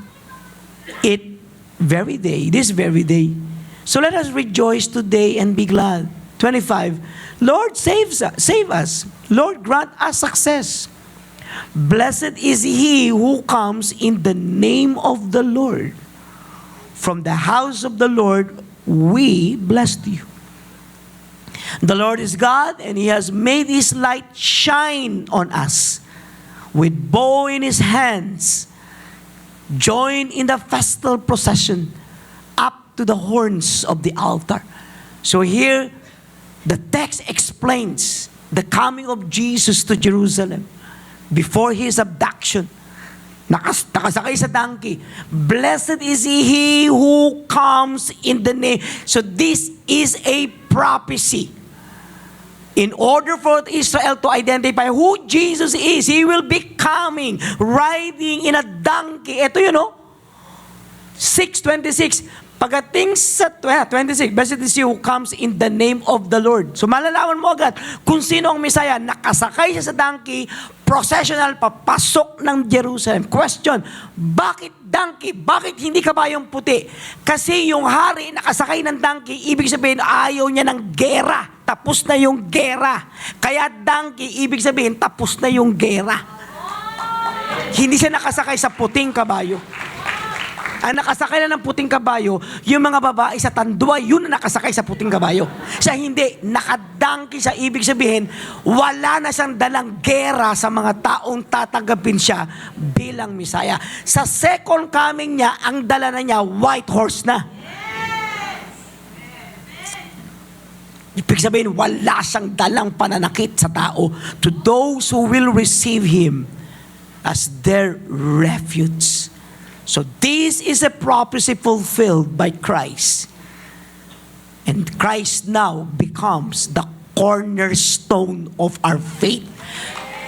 it this very day. So let us rejoice today and be glad. 25, Lord, save us. Lord, grant us success. Blessed is he who comes in the name of the Lord. From the house of the Lord, we blessed you. The Lord is God, and He has made His light shine on us. With bow in His hands, join in the festal procession up to the horns of the altar. So here, the text explains the coming of Jesus to Jerusalem before His abduction. Nakasakay sa donkey. Blessed is he who comes in the name. So this is a prophecy. In order for Israel to identify who Jesus is, He will be coming, riding in a donkey. Ito yun, 6:26. Pagdating sa 26, blessed is he who comes in the name of the Lord. So malalaman mo agad kung sino ang Messiah. Nakasakay siya sa donkey, processional, papasok ng Jerusalem. Question, bakit donkey? Bakit hindi kabayong puti? Kasi yung hari nakasakay ng donkey, ibig sabihin ayaw niya ng gera. Tapos na yung gera. Kaya donkey, ibig sabihin tapos na yung gera. Hindi siya nakasakay sa puting kabayo. Ang nakasakay na ng puting kabayo, yung mga babae sa tandwa, yun na nakasakay sa puting kabayo. Siya hindi, nakadangki siya. Ibig sabihin, wala na siyang dalang gera sa mga taong tatanggapin siya bilang Messiah. Sa second coming niya, ang dala na niya, white horse na. Ibig sabihin, wala siyang dalang pananakit sa tao to those who will receive Him as their refuge. So this is a prophecy fulfilled by Christ. And Christ now becomes the cornerstone of our faith.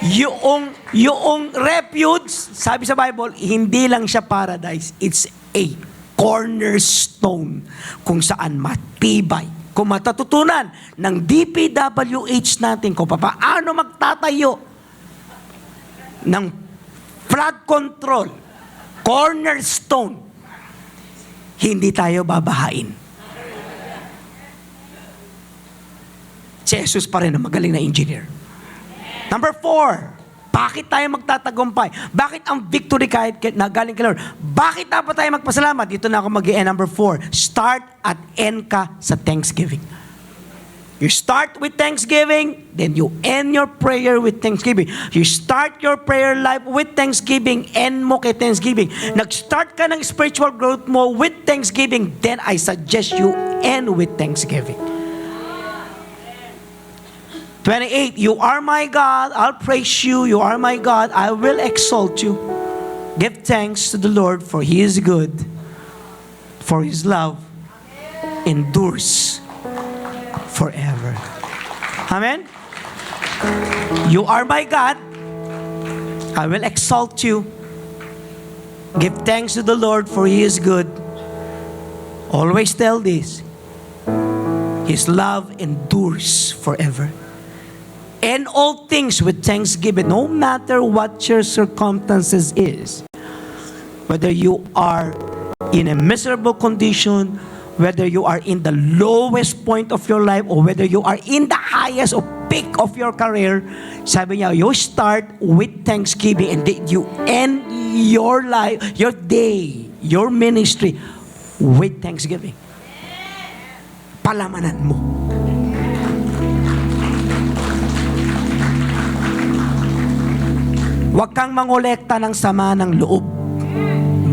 Yung refuge, sabi sa Bible, hindi lang siya paradise. It's a cornerstone kung saan matibay. Kung matatutunan ng DPWH natin kung paano magtatayo ng flood control, cornerstone, hindi tayo babahain. Si Jesus pa rin ang magaling na engineer. Number 4, bakit tayo magtatagumpay? Bakit ang victory kahit na galing kay Lord? Bakit dapat tayo magpasalamat? Dito na ako mag-i-end. Number 4, start at end ka sa thanksgiving. You start with thanksgiving, then you end your prayer with thanksgiving. You start your prayer life with thanksgiving, end mo kay thanksgiving. Nag-start ka ng spiritual growth mo with thanksgiving, then I suggest you end with thanksgiving. 28, you are my God, I'll praise you. You are my God, I will exalt you. Give thanks to the Lord, for He is good, for His love endures forever. Amen? You are my God, I will exalt you. Give thanks to the Lord, for He is good. Always tell this, His love endures forever. And all things with thanksgiving, no matter what your circumstances is. Whether you are in a miserable condition, whether you are in the lowest point of your life, or whether you are in the highest or peak of your career, sabi niya, you start with thanksgiving and then you end your life, your day, your ministry with thanksgiving. Palamanan mo. Huwag kang mangolekta ng sama ng loob.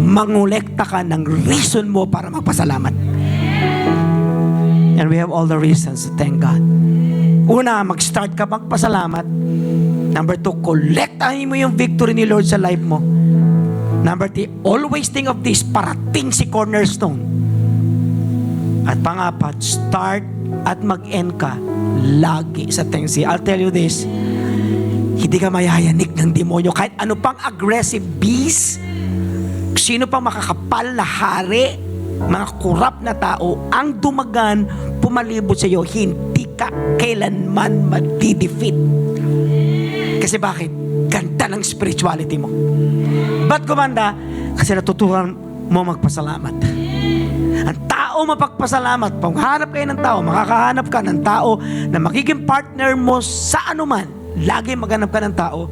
Mangolekta ka ng reason mo para magpasalamat. And we have all the reasons to thank God. Una, mag-start ka magpasalamat. Number 2, kolektahin mo yung victory ni Lord sa life mo. Number 3, always think of this, parating si cornerstone. At pangapat, start at mag-end ka lagi sa thanksgiving. I'll tell you this, hindi ka mayayanik ng demonyo. Kahit ano pang aggressive beast, sino pang makakapal na hari, mga kurap na tao, ang dumagan, pumalibot sa iyo, hindi ka kailanman madidefeat. Kasi bakit? Ganda ng spirituality mo. Ba't gumanda? Kasi natutunan mo magpasalamat. Ang tao mapagpasalamat, pag hanap kayo ng tao, makakahanap ka ng tao na magiging partner mo sa anuman. Lagi maghanap ka ng tao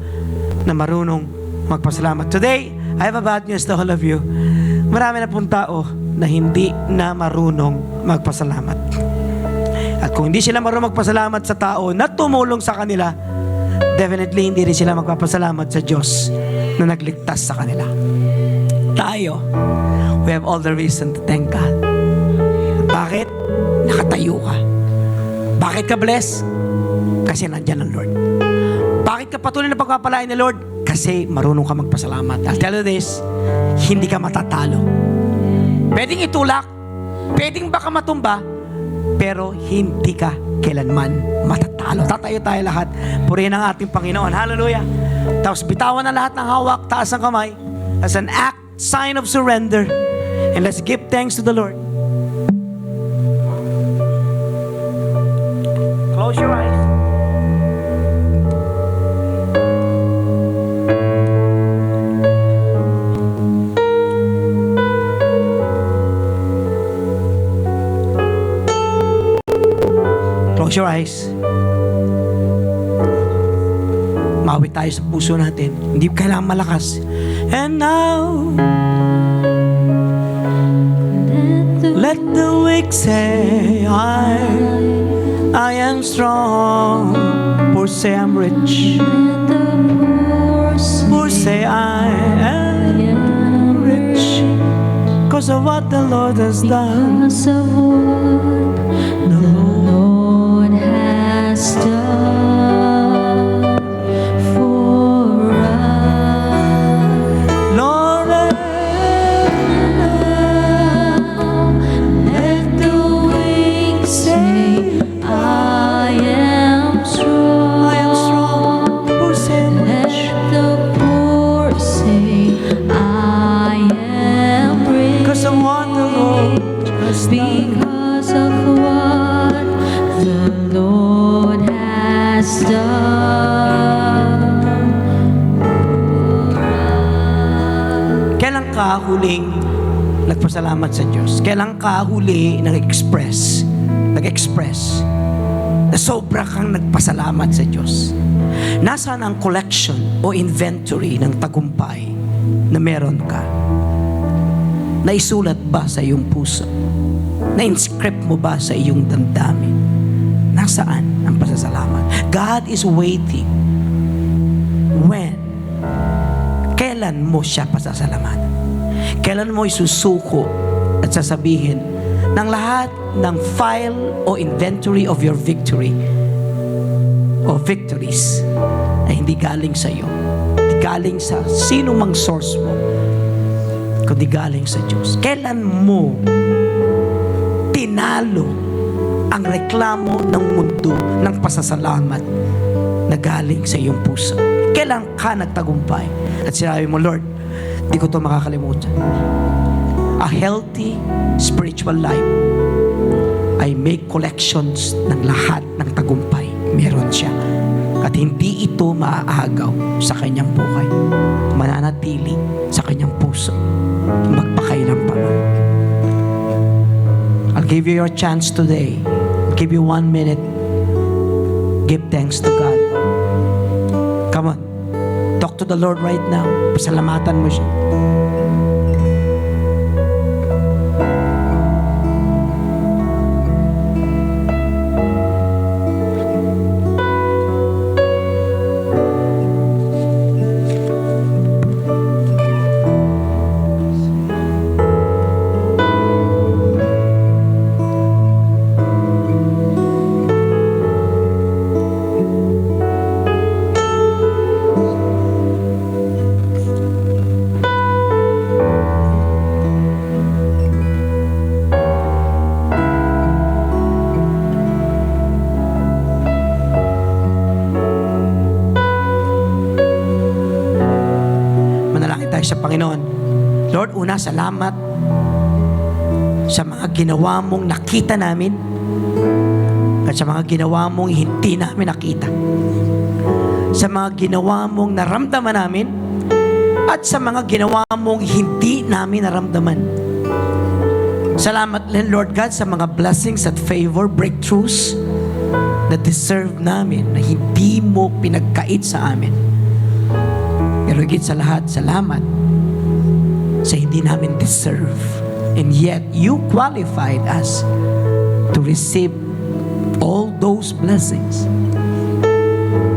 na marunong magpasalamat. Today, I have a bad news to all of you. Marami na pong tao na hindi na marunong magpasalamat. At kung hindi sila marunong magpasalamat sa tao na tumulong sa kanila, definitely hindi rin sila magpapasalamat sa Diyos na nagligtas sa kanila. Tayo, we have all the reason to thank God. Bakit? Nakatayo ka. Bakit ka blessed? Kasi nandyan ang Lord. Bakit ka patuloy na pagpapalain ni Lord? Kasi marunong ka magpasalamat. I'll tell you this, hindi ka matatalo. Pwedeng itulak, pwedeng baka matumba, pero hindi ka kailanman matatalo. Tatayo tayo lahat. Purihin ang ating Panginoon. Hallelujah. Tapos bitawan na lahat ng hawak, taas ang kamay, as an act, sign of surrender. And let's give thanks to the Lord. Close your eyes. Close your eyes. Mawit tayo sa puso natin. Hindi kailangan malakas. And now, let the weak say, I am strong. Poor say I'm rich. Poor say I am rich. Because of what the Lord has done. The Lord huling nagpasalamat sa Diyos? Kailan ka huli nag-express na sobra kang nagpasalamat sa Diyos? Nasaan ang collection o inventory ng tagumpay na meron ka? Naisulat ba sa iyong puso? Na-inscript mo ba sa iyong damdamin? Nasaan ang pasasalamat? God is waiting. When? Kailan mo siya pasasalamatan? Kailan mo isusuko at sasabihin ng lahat ng file o inventory of your victory o victories na hindi galing sa iyo, hindi galing sa sino mang source mo, kundi galing sa Diyos. Kailan mo tinalo ang reklamo ng mundo ng pasasalamat na galing sa iyong puso? Kailan ka nagtagumpay at sinabi mo, Lord, di ko to makakalimutan. A healthy spiritual life ay make collections ng lahat ng tagumpay. Meron siya. At hindi ito maaagaw sa kanyang buhay. Mananatili sa kanyang puso. Magpakailanman. I'll give you your chance today. I'll give you 1 minute. Give thanks to God. Come on. Talk to the Lord right now. Pasalamatan mo siya. Sa Panginoon. Lord, una, salamat sa mga ginawa mong nakita namin at sa mga ginawa mong hindi namin nakita. Sa mga ginawa mong naramdaman namin at sa mga ginawa mong hindi namin naramdaman. Salamat din, Lord God, sa mga blessings at favor, breakthroughs na deserve namin, na hindi mo pinagkait sa amin. Pero higit sa lahat, salamat sa hindi namin deserve. And yet, you qualified us to receive all those blessings.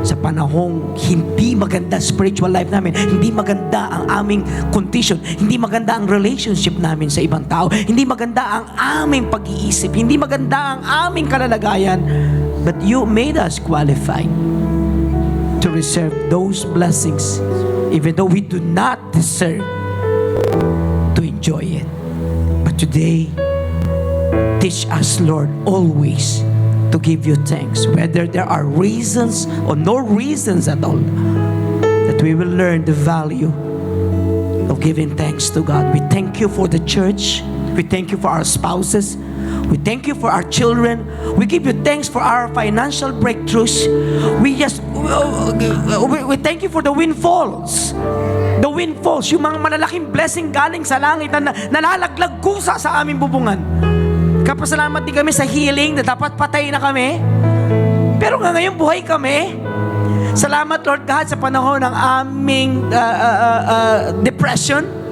Sa panahong hindi maganda spiritual life namin, hindi maganda ang aming condition, hindi maganda ang relationship namin sa ibang tao, hindi maganda ang aming pag-iisip, hindi maganda ang aming kalalagayan, but you made us qualified to receive those blessings even though we do not deserve to enjoy it. But today, teach us, Lord, always to give you thanks, whether there are reasons or no reasons at all, that we will learn the value of giving thanks to God. We thank you for the church. We thank you for our spouses. We thank you for our children. We give you thanks for our financial breakthroughs. We thank you for the windfalls. The windfalls, yung mga malalaking blessing galing sa langit na nalalaglag kusa sa aming bubungan. Kapasalamat din kami sa healing na dapat patay na kami. Pero nga ngayon buhay kami. Salamat, Lord God, sa panahon ng aming depression.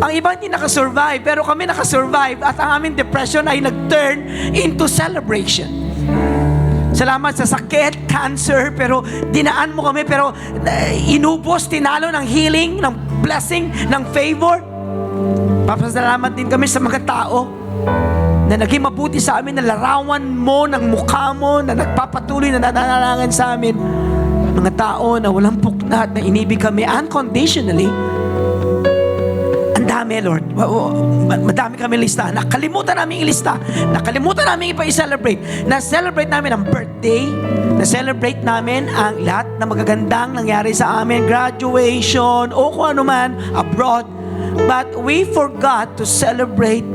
Ang iba hindi nakasurvive, pero kami nakasurvive at ang aming depression ay nag-turn into celebration. Salamat sa sakit, cancer, pero dinaan mo kami, pero inubos, tinalo ng healing, ng blessing, ng favor. Papasalamat din kami sa mga tao na naging mabuti sa amin, na larawan mo ng mukha mo, na nagpapatuloy na nananalangan sa amin. Mga tao na walang puknat, na inibig kami unconditionally. Ang dami, Lord. Madami kami lista. Nakalimutan namin ilista. Nakalimutan namin ipa-celebrate. Na-celebrate namin ang birthday. Na-celebrate namin ang lahat na magagandang nangyari sa amin. Graduation, o kung ano man, abroad. But we forgot to celebrate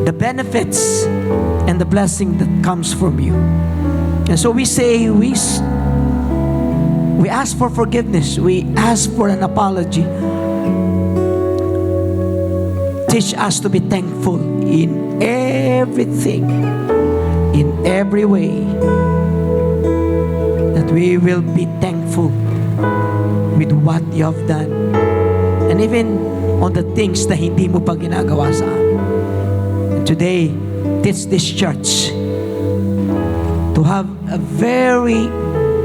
the benefits and the blessing that comes from you. And so we say, we ask for forgiveness. We ask for an apology. Teach us to be thankful in everything, in every way. That we will be thankful with what you have done. And even on the things na hindi mo pa ginagawa sa amin. And today, teach this church to have a very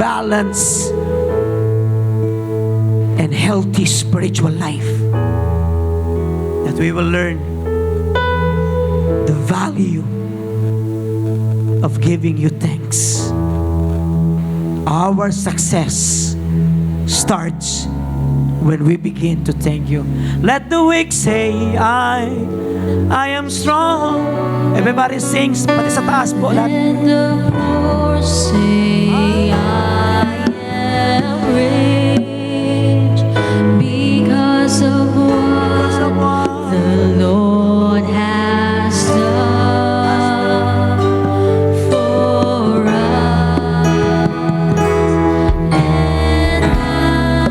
balanced and healthy spiritual life. That we will learn the value of giving you thanks. Our success starts when we begin to thank you. Let the weak say, I am strong. Everybody sings, pati sa taas po lahat. Let the poor say, I am rich because of what the Lord has done for us. And now,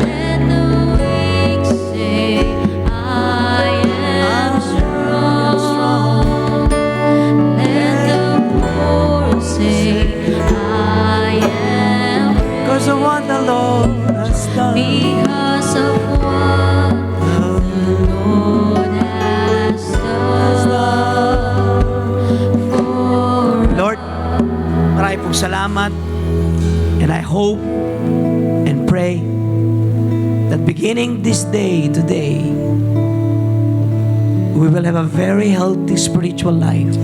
let the weak say, I am strong. Let the poor say, I am Because of what the Lord has done. because of what the Lord has done for Lord, maraming pong salamat. And I hope and pray that beginning this day, today, we will have a very healthy spiritual life.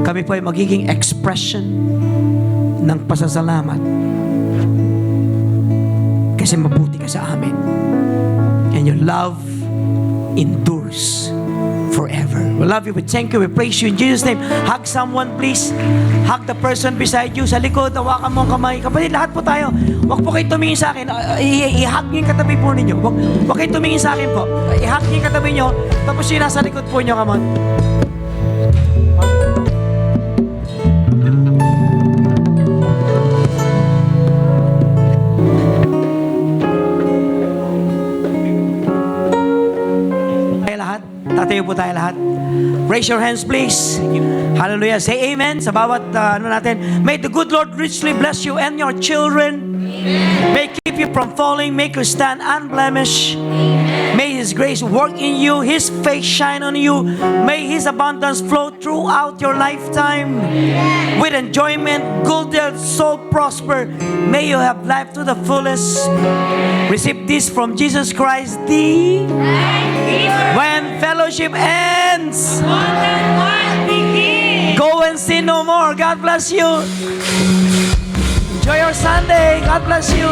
Kami po ay magiging expression ng pasasalamat kasi mabuti ka sa amin. And your love endures forever. We love you, we thank you, we praise you in Jesus' name. Hug someone please. Hug the person beside you. Sa likod, hawakan mo ang kamay. Kapatid, lahat po tayo. Huwag po kayo tumingin sa akin. I-hug niyo yung katabi po ninyo. Huwag kayo tumingin sa akin po. I-hug niyo yung katabi niyo. Tapos yung nasa likod po niyo, come on. Tatayo po tayo lahat. Raise your hands please. Hallelujah. Say amen sa bawat ano natin. May the good Lord richly bless you and your children. May keep you from falling, make you stand unblemished. May His grace work in you, His face shine on you. May His abundance flow throughout your lifetime. With enjoyment, good health, so prosper. May you have life to the fullest. Receive this from Jesus Christ, the when fellowship ends, go and sin no more. God bless you. Enjoy your Sunday. God bless you.